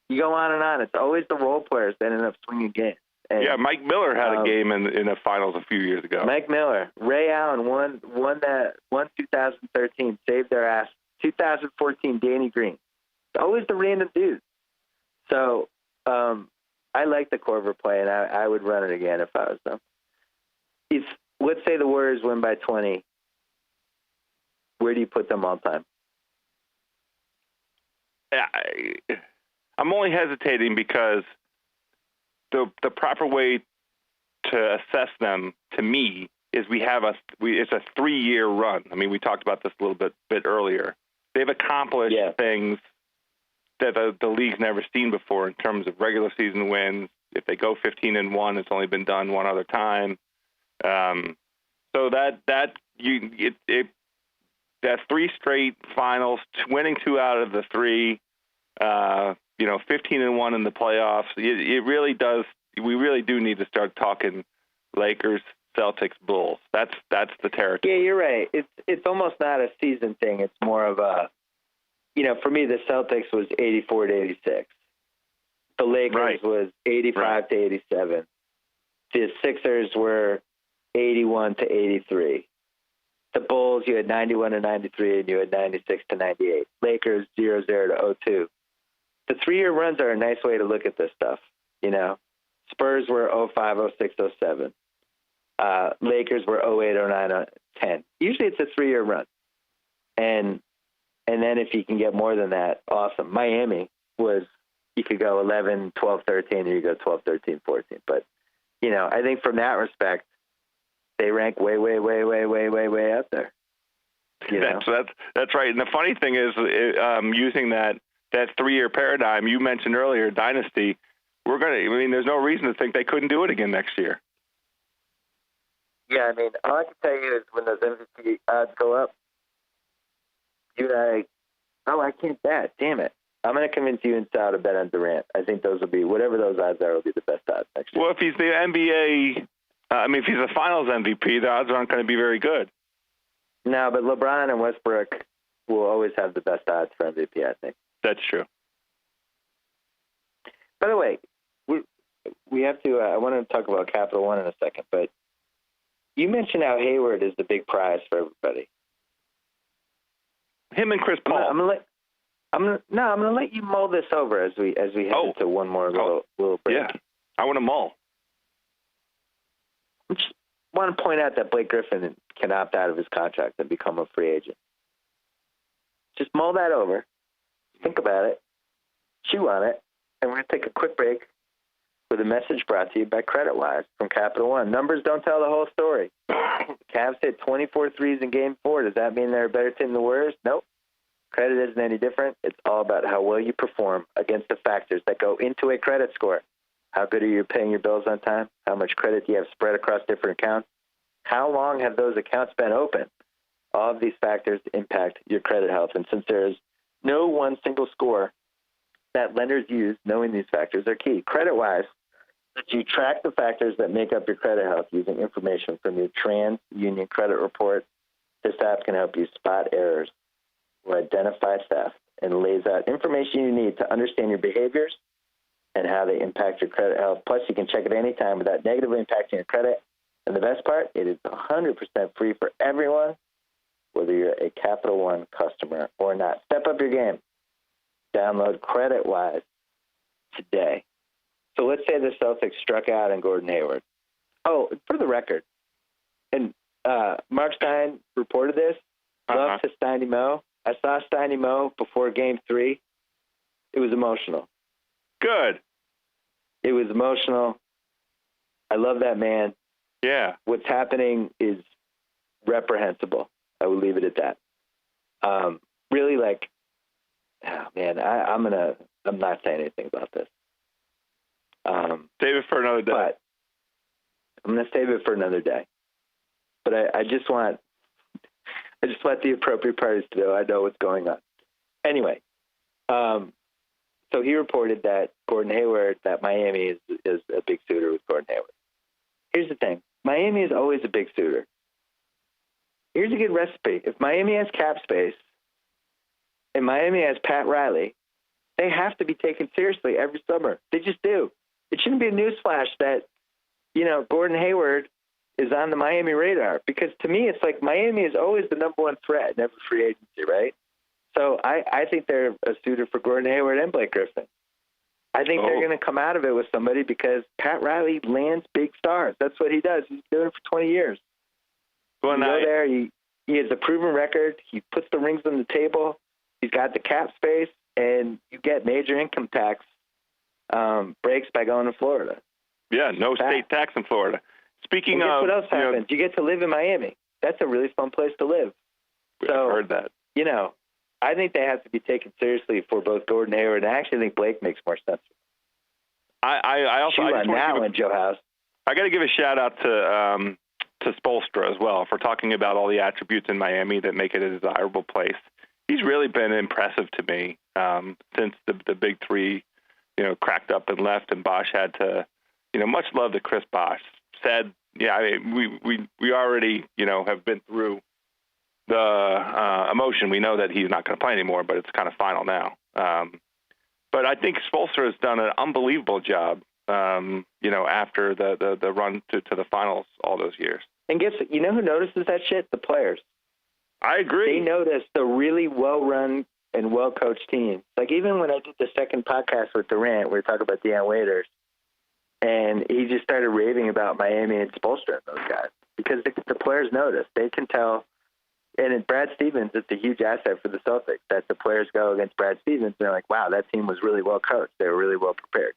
You go on and on. It's always the role players that end up swinging games. And, Mike Miller had a game in the finals a few years ago. Mike Miller. Ray Allen won 2013, saved their ass. 2014, Danny Green. It's always the random dudes. So I like the Korver play, and I would run it again if I was them. Let's say the Warriors win by 20. Where do you put them all time? I'm only hesitating because the proper way to assess them, to me, is it's a 3-year run. I mean, we talked about this a little bit earlier. They've accomplished things that the league's never seen before in terms of regular season wins. If they go 15-1, it's only been done one other time. So that 3 straight finals, winning 2 out of the 3, 15-1 in the playoffs. It really does. We really do need to start talking Lakers, Celtics, Bulls. That's the territory. Yeah, you're right. It's almost not a season thing. It's more of a, for me, the Celtics was 84 to 86. The Lakers was 85 to 87. The Sixers were 81 to 83. The Bulls, you had 91 to 93, and you had 96 to 98. Lakers 0-0 to 02. The 3-year runs are a nice way to look at this stuff. Spurs were 05, 06, 07. Lakers were 08, 09, 10. Usually it's a 3-year run. And then if you can get more than that, awesome. Miami was, you could go 11, 12, 13, or you go 12, 13, 14. But, I think from that respect, they rank way, way, way, way, way, way, way up there. That's right. And the funny thing is, using that 3-year paradigm you mentioned earlier, dynasty, there's no reason to think they couldn't do it again next year. Yeah, all I can tell you is when those MVP odds go up, I can't bet. Damn it. I'm going to convince you and Sal to bet on Durant. I think those will be, whatever those odds are, will be the best odds next year. Well, if he's the NBA, if he's a finals MVP, the odds aren't going to be very good. No, but LeBron and Westbrook will always have the best odds for MVP, I think. That's true. By the way, we have to, I want to talk about Capital One in a second, but you mentioned how Hayward is the big prize for everybody. Him and Chris Paul. I'm gonna let you mull this over as we head into one more little break. Yeah, I want to mull. I just want to point out that Blake Griffin can opt out of his contract and become a free agent. Just mull that over. Think about it. Chew on it. And we're going to take a quick break with a message brought to you by CreditWise from Capital One. Numbers don't tell the whole story. The Cavs hit 24 threes in Game 4. Does that mean they're a better team than the Warriors? Nope. Credit isn't any different. It's all about how well you perform against the factors that go into a credit score. How good are you paying your bills on time? How much credit do you have spread across different accounts? How long have those accounts been open? All of these factors impact your credit health. And since there is no one single score that lenders use, knowing these factors are key. CreditWise, that you track the factors that make up your credit health using information from your TransUnion credit report. This app can help you spot errors or identify theft and lays out information you need to understand your behaviors and how they impact your credit health. Plus, you can check it anytime without negatively impacting your credit. And the best part, it is 100% free for everyone, whether you're a Capital One customer or not. Step up your game. Download CreditWise today. So let's say the Celtics struck out on Gordon Hayward. Oh, for the record, and Mark Stein reported this. Love to Steiny Mo. I saw Steiny Mo before Game 3. It was emotional. Good. It was emotional. I love that man. Yeah. What's happening is reprehensible. I will leave it at that. Really, oh man, I'm not saying anything about this. Save it for another day. But I'm going to save it for another day. But I just want the appropriate parties to know I know what's going on. Anyway, so he reported that Gordon Hayward, that Miami is a big suitor with Gordon Hayward. Here's the thing. Miami is always a big suitor. Here's a good recipe. If Miami has cap space and Miami has Pat Riley, they have to be taken seriously every summer. They just do. It shouldn't be a newsflash that, Gordon Hayward is on the Miami radar, because to me, it's like Miami is always the number one threat in every free agency, right? So I think they're a suitor for Gordon Hayward and Blake Griffin. I think they're going to come out of it with somebody because Pat Riley lands big stars. That's what he does. He's doing it for 20 years. Well, go there. He has a proven record. He puts the rings on the table. He's got the cap space, and you get major income tax breaks by going to Florida. Yeah, no state tax in Florida. Speaking of, what else happens? You get to live in Miami. That's a really fun place to live. I've heard that. I think they have to be taken seriously for both Gordon Hayward, and I actually think Blake makes more sense. I also Joe House. I got to give a shout out to Spoelstra as well for talking about all the attributes in Miami that make it a desirable place. He's really been impressive to me since the big three, cracked up and left, and Bosh had to, much love to Chris Bosh, said yeah, I mean, we already, have been through the emotion. We know that he's not going to play anymore, but it's kind of final now. But I think Spoelstra has done an unbelievable job, after the run to the finals all those years. And who notices that shit? The players. I agree. They notice the really well-run and well-coached teams. Like, even when I did the second podcast with Durant, we were talking about Deion Waiters, and he just started raving about Miami and Spoelstra and those guys because the players notice. They can tell. And in Brad Stevens, it's a huge asset for the Celtics that the players go against Brad Stevens and they're like, wow, that team was really well coached. They were really well prepared.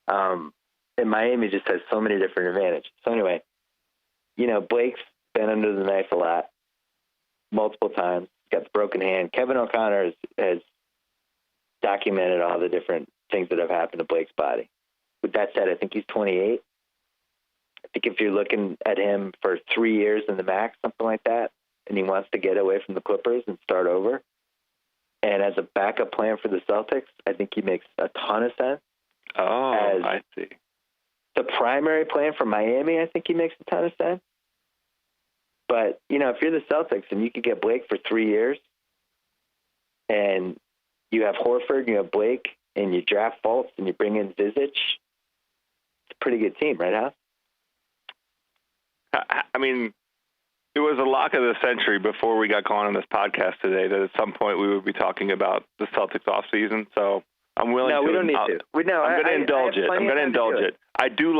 And Miami just has so many different advantages. So anyway, Blake's been under the knife a lot, multiple times. He's got the broken hand. Kevin O'Connor has documented all the different things that have happened to Blake's body. With that said, I think he's 28. I think if you're looking at him for 3 years in the max, something like that, and he wants to get away from the Clippers and start over, and as a backup plan for the Celtics, I think he makes a ton of sense. Oh, I see. The primary plan for Miami, I think he makes a ton of sense. But, if you're the Celtics and you could get Blake for 3 years and you have Horford, you have Blake, and you draft Fultz and you bring in Zizic, it's a pretty good team, right, House? I mean, it was a lock of the century before we got going on this podcast today that at some point we would be talking about the Celtics offseason. So I'm willing to. No, we don't need to. I'm going to indulge it. I'm going to indulge it. I do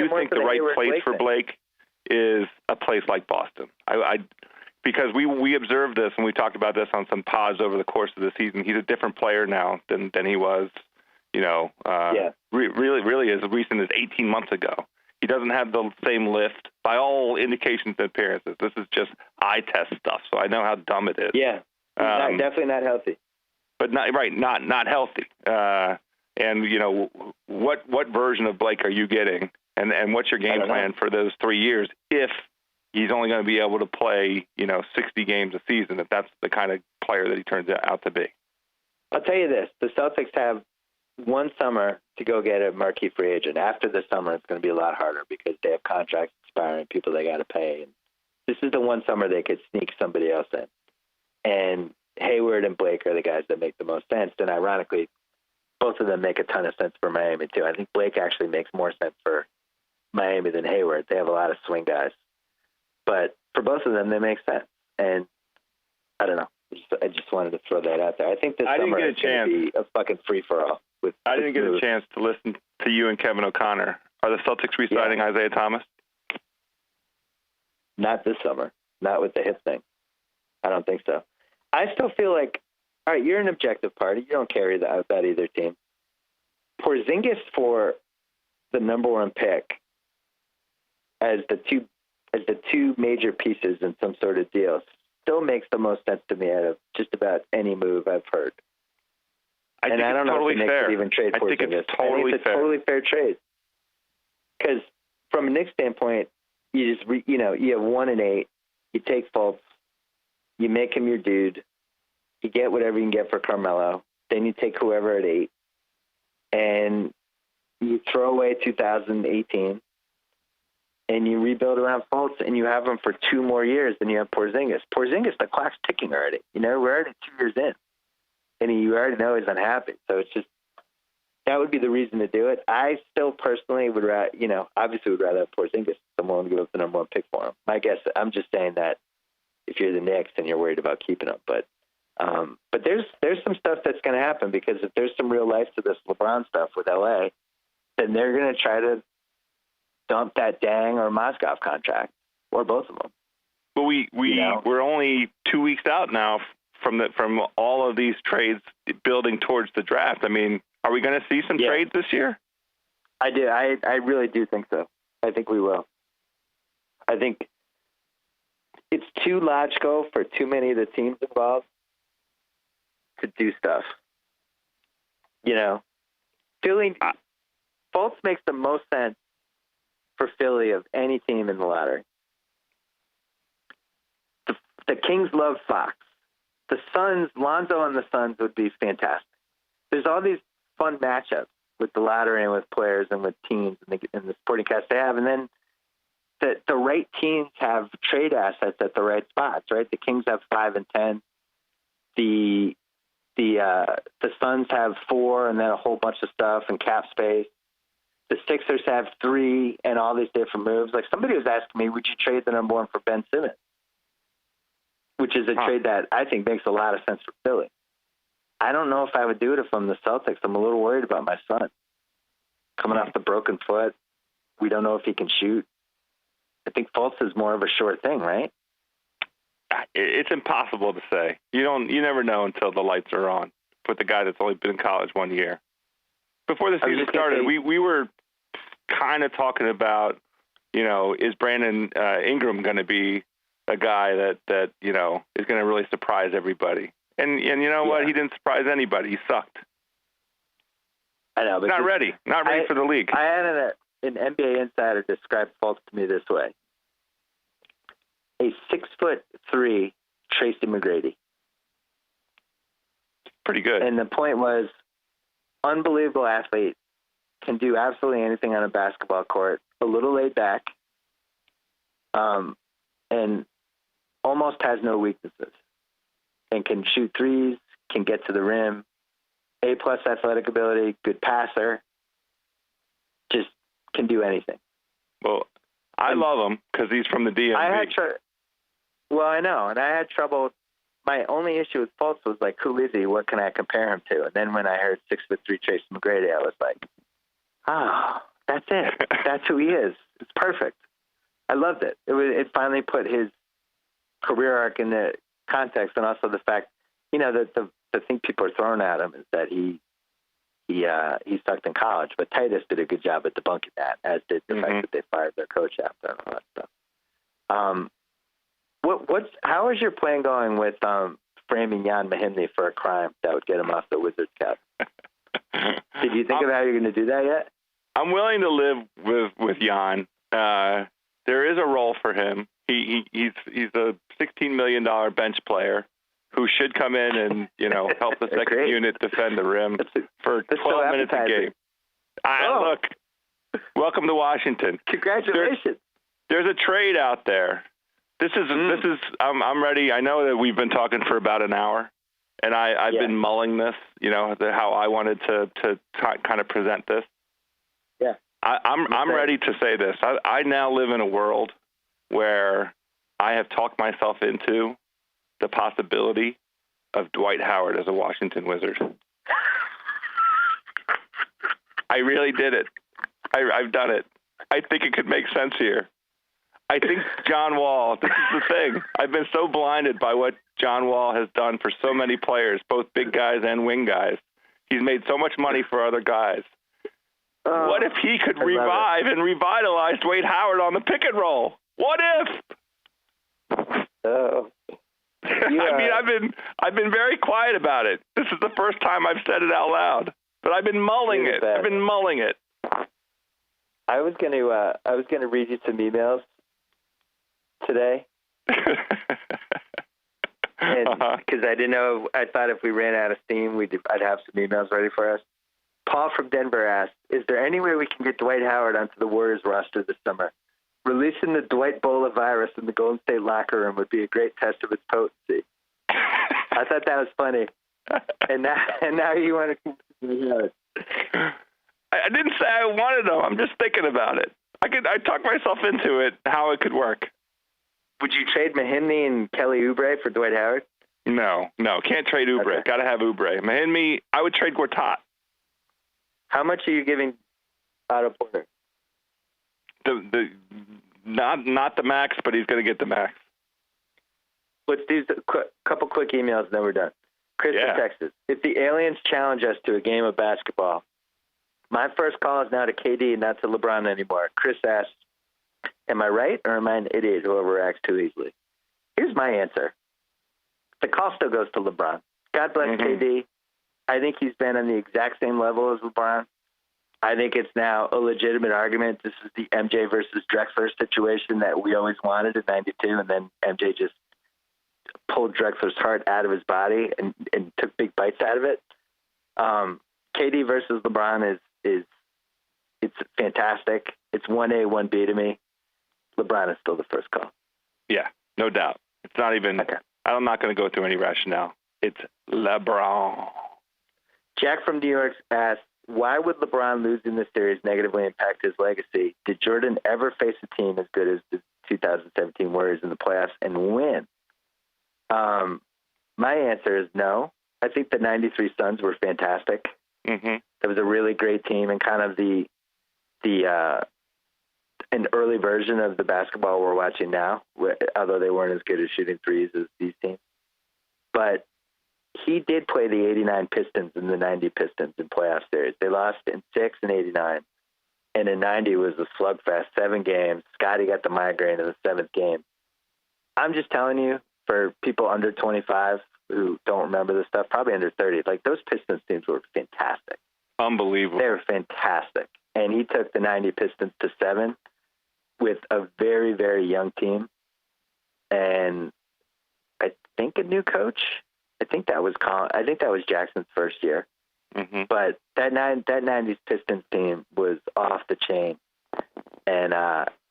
think the right place for Blake is a place like Boston. Because we observed this and we talked about this on some pods over the course of the season. He's a different player now than he was, really as recent as 18 months ago. He doesn't have the same lift by all indications and appearances. This is just eye test stuff, so I know how dumb it is. Yeah, definitely not healthy. But not healthy. And what version of Blake are you getting, and what's your game plan for those 3 years if he's only going to be able to play 60 games a season? If that's the kind of player that he turns out to be. I'll tell you this: the Celtics have one summer to go get a marquee free agent. After the summer, it's going to be a lot harder because they have contracts expiring, people they got to pay. And this is the one summer they could sneak somebody else in. And Hayward and Blake are the guys that make the most sense. And ironically, both of them make a ton of sense for Miami too. I think Blake actually makes more sense for Miami than Hayward. They have a lot of swing guys. But for both of them, they make sense. And I don't know. I just wanted to throw that out there. I think this summer is going to be a fucking free-for-all. I didn't get a chance to listen to you and Kevin O'Connor. Are the Celtics re-signing Isiah Thomas? Not this summer. Not with the hip thing. I don't think so. I still feel like, all right, you're an objective party. You don't carry that either team. Porzingis for the number one pick as the two major pieces in some sort of deal still makes the most sense to me out of just about any move I've heard. I don't know if the Knicks would even trade Porzingis. I think it's a totally fair trade. Because from a Knicks standpoint, you just you have 1 and 8. You take Fultz, you make him your dude. You get whatever you can get for Carmelo. Then you take whoever at 8, and you throw away 2018, and you rebuild around Fultz, and you have him for 2 more years. Then you have Porzingis. The clock's ticking already. We're already 2 years in. And you already know he's unhappy. So it's just, that would be the reason to do it. I still personally would rather, obviously would rather have Porzingis. Someone would give up the number 1 pick for him. My guess, I'm just saying that if you're the Knicks and you're worried about keeping him. But there's some stuff that's going to happen because if there's some real life to this LeBron stuff with LA, then they're going to try to dump that Dang or Mozgov contract or both of them. But we're only 2 weeks out now from all of these trades building towards the draft. I mean, are we going to see some trades this year? I do. I really do think so. I think we will. I think it's too logical for too many of the teams involved to do stuff. Philly, Fultz makes the most sense for Philly of any team in the lottery. The Kings love Fox. The Suns, Lonzo and the Suns would be fantastic. There's all these fun matchups with the lottery and with players and with teams and the supporting cast they have. And then that the right teams have trade assets at the right spots, right? The Kings have 5 and 10. The Suns have 4 and then a whole bunch of stuff and cap space. The Sixers have 3 and all these different moves. Like somebody was asking me, would you trade the number 1 for Ben Simmons? Which is a trade that I think makes a lot of sense for Philly. I don't know if I would do it if I'm the Celtics. I'm a little worried about my son. Coming off the broken foot. We don't know if he can shoot. I think Fultz is more of a sure thing, right? It's impossible to say. You never know until the lights are on with the guy that's only been in college 1 year. Before the season started, we were kind of talking about, is Brandon Ingram going to be a guy that is going to really surprise everybody? And you know what? He didn't surprise anybody. He sucked. I know, but not ready for the league. I had an NBA insider describe Fultz to me this way: a 6'3" Tracy McGrady. Pretty good. And the point was, unbelievable athlete, can do absolutely anything on a basketball court, a little laid back, and almost has no weaknesses, and can shoot threes, can get to the rim, A+ athletic ability, good passer, just can do anything. Well, I love him because he's from the DMV. I know, and I had trouble. My only issue with Fultz was like, who is he? What can I compare him to? And then when I heard 6'3" Tracy McGrady, I was like, that's it. That's who he is. It's perfect. I loved it. It finally put his career arc in the context, and also the fact, that the thing people are throwing at him is that he sucked in college. But Titus did a good job at debunking that, as did the fact that they fired their coach after and all that stuff. How is your plan going with framing Jan Mahimny for a crime that would get him off the Wizards cap? Did you think of how you're going to do that yet? I'm willing to live with Jan. There is a role for him. He's a $16 million bench player who should come in and help the second unit defend the rim for 12 minutes a game. Look, welcome to Washington. Congratulations. There's a trade out there. This is I'm ready. I know that we've been talking for about an hour, and I've been mulling this. How I wanted to kind of present this. Yeah, I'm ready to say this. I now live in a world where I have talked myself into the possibility of Dwight Howard as a Washington Wizard. I really did it. I've done it. I think it could make sense here. I think John Wall, this is the thing. I've been so blinded by what John Wall has done for so many players, both big guys and wing guys. He's made so much money for other guys. What if he could revive and revitalize Dwight Howard on the pick and roll? What if? I've been very quiet about it. This is the first time I've said it out loud, but I've been mulling it. I was going to read you some emails today, and because I didn't know, I thought if we ran out of steam, I'd have some emails ready for us. Paul from Denver asked, "Is there any way we can get Dwight Howard onto the Warriors roster this summer? Releasing the Dwight Bola virus in the Golden State locker room would be a great test of its potency." I thought that was funny, and now you want to. I didn't say I wanted them. I'm just thinking about it. I talked myself into it, how it could work. Would you trade Mahimny and Kelly Oubre for Dwight Howard? No, can't trade Oubre. Okay. Got to have Oubre. Mahimny, I would trade Gortat. How much are you giving Otto Porter? Not the max, but he's going to get the max. Let's do a couple quick emails, and then we're done. Chris in Texas. If the aliens challenge us to a game of basketball, my first call is now to KD, not to LeBron anymore. Chris asks, am I right or am I an idiot who overreacts too easily? Here's my answer. The call still goes to LeBron. God bless KD. I think he's been on the exact same level as LeBron. I think it's now a legitimate argument. This is the MJ versus Drexler situation that we always wanted in '92, and then MJ just pulled Drexler's heart out of his body and took big bites out of it. KD versus LeBron is it's fantastic. It's 1A, 1B to me. LeBron is still the first call. Yeah, no doubt. It's not even. Okay. I'm not going to go through any rationale. It's LeBron. Jack from New York asked, why would LeBron losing the series negatively impact his legacy? Did Jordan ever face a team as good as the 2017 Warriors in the playoffs and win? My answer is no. I think the 93 Suns were fantastic. Mm-hmm. That was a really great team and kind of an early version of the basketball we're watching now, although they weren't as good at shooting threes as these teams. But he did play the 89 Pistons and the 90 Pistons in playoff series. They lost in 6 and 89. And in 90 was a slugfest, 7 games. Scotty got the migraine in the 7th game. I'm just telling you, for people under 25 who don't remember this stuff, probably under 30, like those Pistons teams were fantastic. Unbelievable. They were fantastic. And he took the 90 Pistons to 7 with a very, very young team. And I think a new coach. I think that was Jackson's first year. Mm-hmm. But that 90s Pistons team was off the chain. And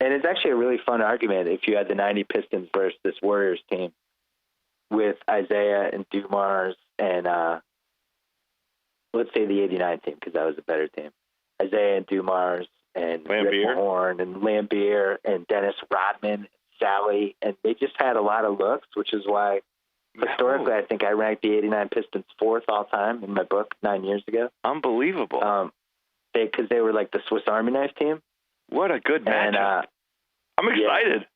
it's actually a really fun argument if you had the 90 Pistons versus this Warriors team with Isiah and Dumars and let's say the 89 team because that was a better team. Isiah and Dumars and Rick Mahorn and Lambier and Dennis Rodman and Sally. And they just had a lot of looks, which is why historically I think I ranked the 89 Pistons 4th all time in my book 9 years ago. Unbelievable. Because they were like the Swiss Army knife team. What a good matchup. I'm excited. Yeah,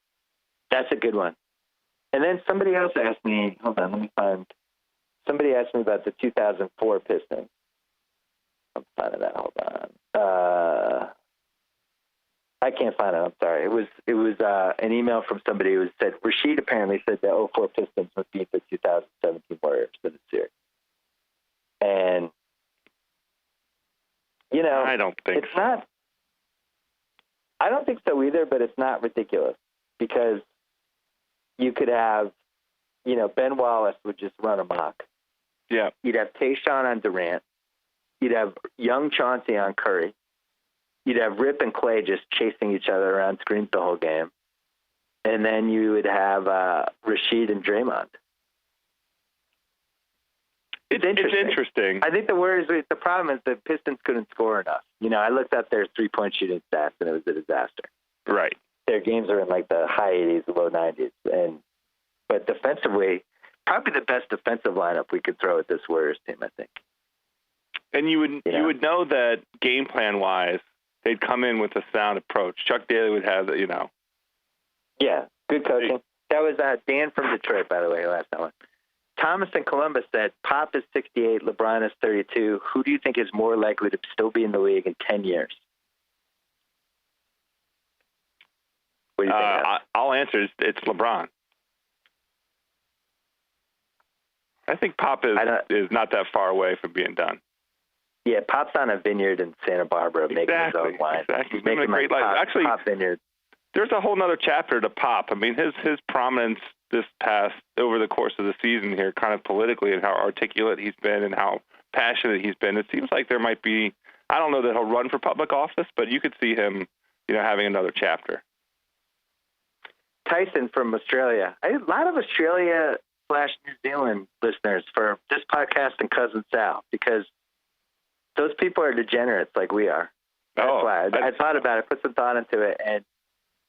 that's a good one. And then somebody else asked me, hold on, let me find. Somebody asked me about the 2004 Pistons. I'm finding that. Hold on. I can't find it. I'm sorry. It was an email from somebody who said Rashid apparently said the 04 Pistons would beat the 2017 Warriors in the series. And I don't think it's not. I don't think so either, but it's not ridiculous because you could have, Ben Wallace would just run amok. Yeah. You'd have Tayshaun on Durant. You'd have young Chauncey on Curry. You'd have Rip and Clay just chasing each other around screens the whole game. And then you would have Rashid and Draymond. It's interesting. I think the Warriors, the problem is the Pistons couldn't score enough. I looked at their three-point shooting stats, and it was a disaster. Right. Their games are in like the high 80s, low 90s. But defensively, probably the best defensive lineup we could throw at this Warriors team, I think. And you would know that game plan-wise, they'd come in with a sound approach. Chuck Daly would have, Yeah, good coaching. That was Dan from Detroit, by the way, last time. Thomas in Columbus said, Pop is 68, LeBron is 32. Who do you think is more likely to still be in the league in 10 years? What do you think? I'll answer. It's LeBron. I think Pop is not that far away from being done. Yeah, Pop's on a vineyard in Santa Barbara making his own wine. Exactly. He's making a great life. Actually, Pop vineyard. There's a whole other chapter to Pop. I mean, his prominence this past over the course of the season here, kind of politically, and how articulate he's been and how passionate he's been. It seems like there might be. I don't know that he'll run for public office, but you could see him, having another chapter. Tyson from Australia. I have a lot of Australia/New Zealand listeners for this podcast and Cousin Sal because those people are degenerates like we are. That's why I thought about it, put some thought into it, and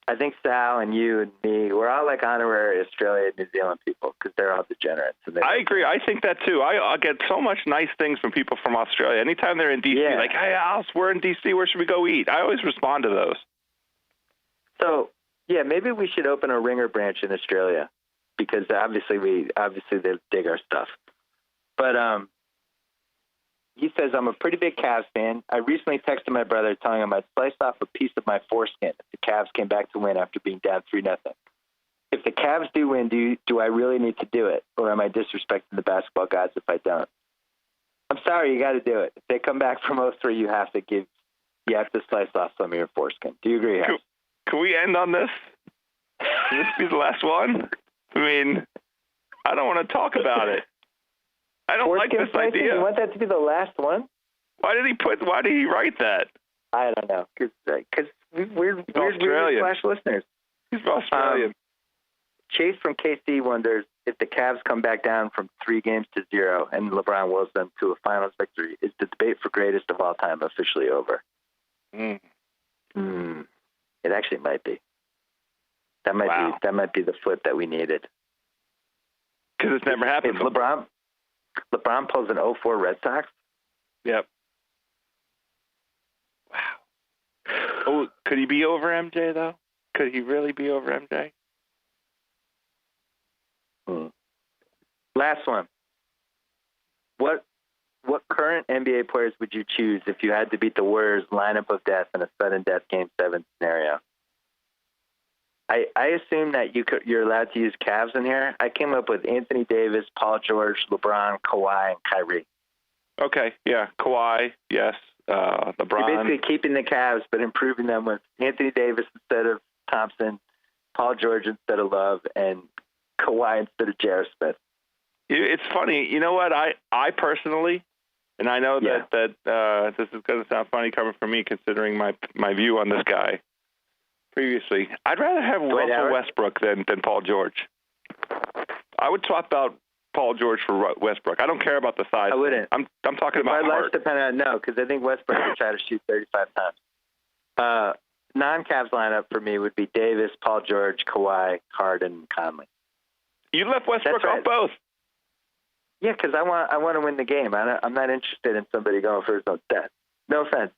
I think Sal and you and me, we're all like honorary Australia and New Zealand people because they're all degenerates. I agree. I think that too. I get so much nice things from people from Australia. Anytime they're in D.C., like, hey, Alice, we're in D.C., where should we go eat? I always respond to those. So, yeah, maybe we should open a Ringer branch in Australia because obviously they dig our stuff. But he says, I'm a pretty big Cavs fan. I recently texted my brother telling him I'd slice off a piece of my foreskin if the Cavs came back to win after being down 3-0. If the Cavs do win, do I really need to do it? Or am I disrespecting the basketball gods if I don't? I'm sorry, you got to do it. If they come back from 0-3, you have to slice off some of your foreskin. Do you agree? Can we end on this? Can this be the last one? I mean, I don't want to talk about it. I don't like this idea. You want that to be the last one? Why did he write that? I don't know. Because we're Flash listeners. He's Australian. Chase from KC wonders if the Cavs come back down from 3-0 and LeBron wills them to a finals victory, is the debate for greatest of all time officially over? It actually might be. That might be the flip that we needed. Because it's never happened. If LeBron pulls an 0-4 Red Sox. Yep. Wow. Oh, could he be over MJ though? Could he really be over MJ? Last one. What current NBA players would you choose if you had to beat the Warriors' lineup of death in a sudden death Game 7 scenario? I assume that you're allowed to use Cavs in here. I came up with Anthony Davis, Paul George, LeBron, Kawhi, and Kyrie. Okay, yeah, Kawhi, yes. LeBron. You're basically keeping the Cavs, but improving them with Anthony Davis instead of Thompson, Paul George instead of Love, and Kawhi instead of J.R. Smith. It's funny. You know what? I personally, and I know that this is going to sound funny coming from me considering my view on this guy previously. I'd rather have Russell Westbrook than Paul George. I would swap out Paul George for Westbrook. I don't care about the size. I wouldn't. I'm talking about my heart. life's dependent on because I think Westbrook would try to shoot 35 times. Non-Cavs lineup for me would be Davis, Paul George, Kawhi, Harden, Conley. You left Westbrook off both. Yeah, because I want to win the game. I'm not interested in somebody going for his own death. No offense,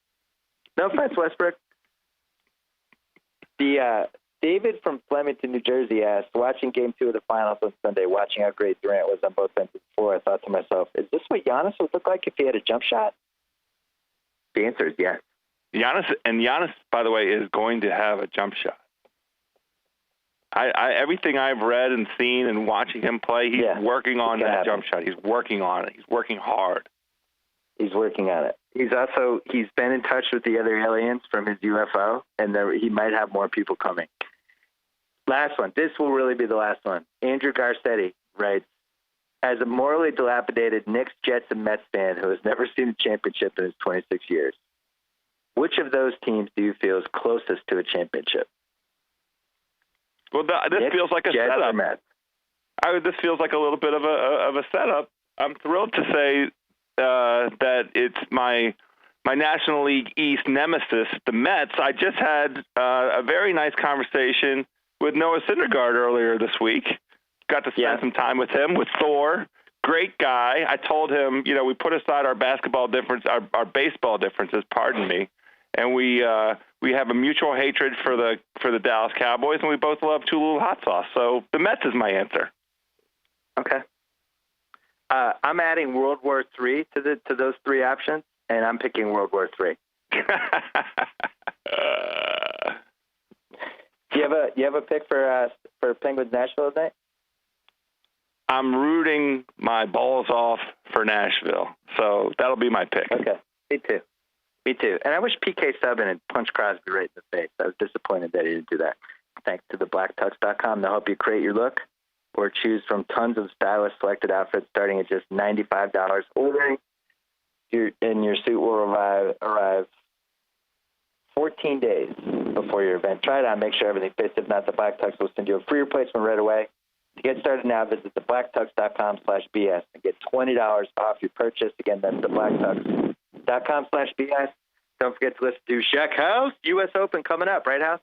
Westbrook. The David from Flemington, New Jersey asked, watching Game 2 of the Finals on Sunday, watching how great Durant was on both ends of the floor, I thought to myself, is this what Giannis would look like if he had a jump shot? The answer is yes. Giannis, by the way, is going to have a jump shot. Everything I've read and seen and watching him play, he's working on that jump shot. He's working on it. He's working hard. He's working on it. He's been in touch with the other aliens from his UFO, and he might have more people coming. Last one. This will really be the last one. Andrew Garcetti writes, as a morally dilapidated Knicks, Jets, and Mets fan who has never seen a championship in his 26 years, which of those teams do you feel is closest to a championship? Well, this Knicks, feels like a Jets, setup. Or Mets? This feels like a little bit of a setup. I'm thrilled to say that it's my National League East nemesis, the Mets. I just had a very nice conversation with Noah Syndergaard earlier this week. Got to spend some time with him, with Thor. Great guy. I told him, we put aside our basketball difference, our baseball differences, pardon me, and we have a mutual hatred for the Dallas Cowboys, and we both love Cholula hot sauce. So the Mets is my answer. Okay. I'm adding World War III to those three options, and I'm picking World War III. Do you have a pick for Penguins Nashville tonight? I'm rooting my balls off for Nashville, so that'll be my pick. Okay, me too. And I wish PK Subban had punched Crosby right in the face. I was disappointed that he didn't do that. Thanks to thebblacktux.com. They'll help you create your look or choose from tons of stylish selected outfits starting at just $95. Ordering your suit will arrive 14 days before your event. Try it on, make sure everything fits. If not, the Black Tux will send you a free replacement right away. To get started now, visit thebblacktux.com/BS and get $20 off your purchase. Again, that's thebblacktux.com/BS. Don't forget to listen to Shaq House, U.S. Open coming up, right, House?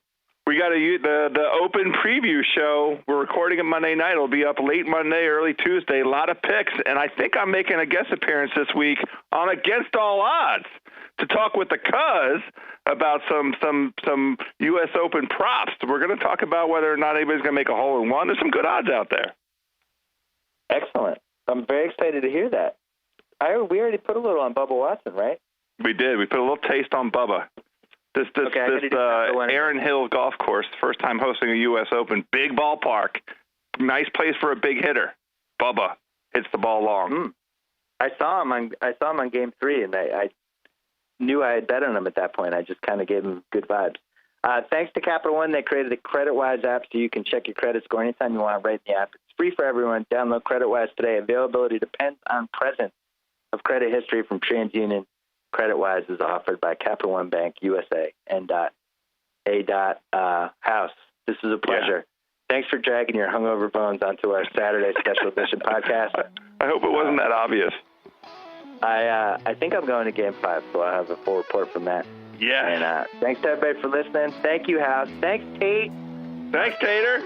We got the Open preview show. We're recording it Monday night. It'll be up late Monday, early Tuesday. A lot of picks, and I think I'm making a guest appearance this week on Against All Odds to talk with the Cuz about some U.S. Open props. We're going to talk about whether or not anybody's going to make a hole-in-one. There's some good odds out there. Excellent. I'm very excited to hear that. We already put a little on Bubba Watson, right? We did. We put a little taste on Bubba. This Aaron Hill golf course, first time hosting a U.S. Open, big ballpark, nice place for a big hitter. Bubba hits the ball long. I saw him on Game 3, and I knew I had bet on him at that point. I just kind of gave him good vibes. Thanks to Capital One, they created the CreditWise app so you can check your credit score anytime you want right in the app. It's free for everyone. Download CreditWise today. Availability depends on presence of credit history from TransUnion. CreditWise is offered by Capital One Bank USA and House. This was a pleasure. Thanks for dragging your hungover bones onto our Saturday special edition podcast. I hope it wasn't that obvious. I think I'm going to Game 5, so I'll have a full report from that. Yeah. And thanks to everybody for listening. Thank you, House. Thanks, Tate. Thanks, Tater.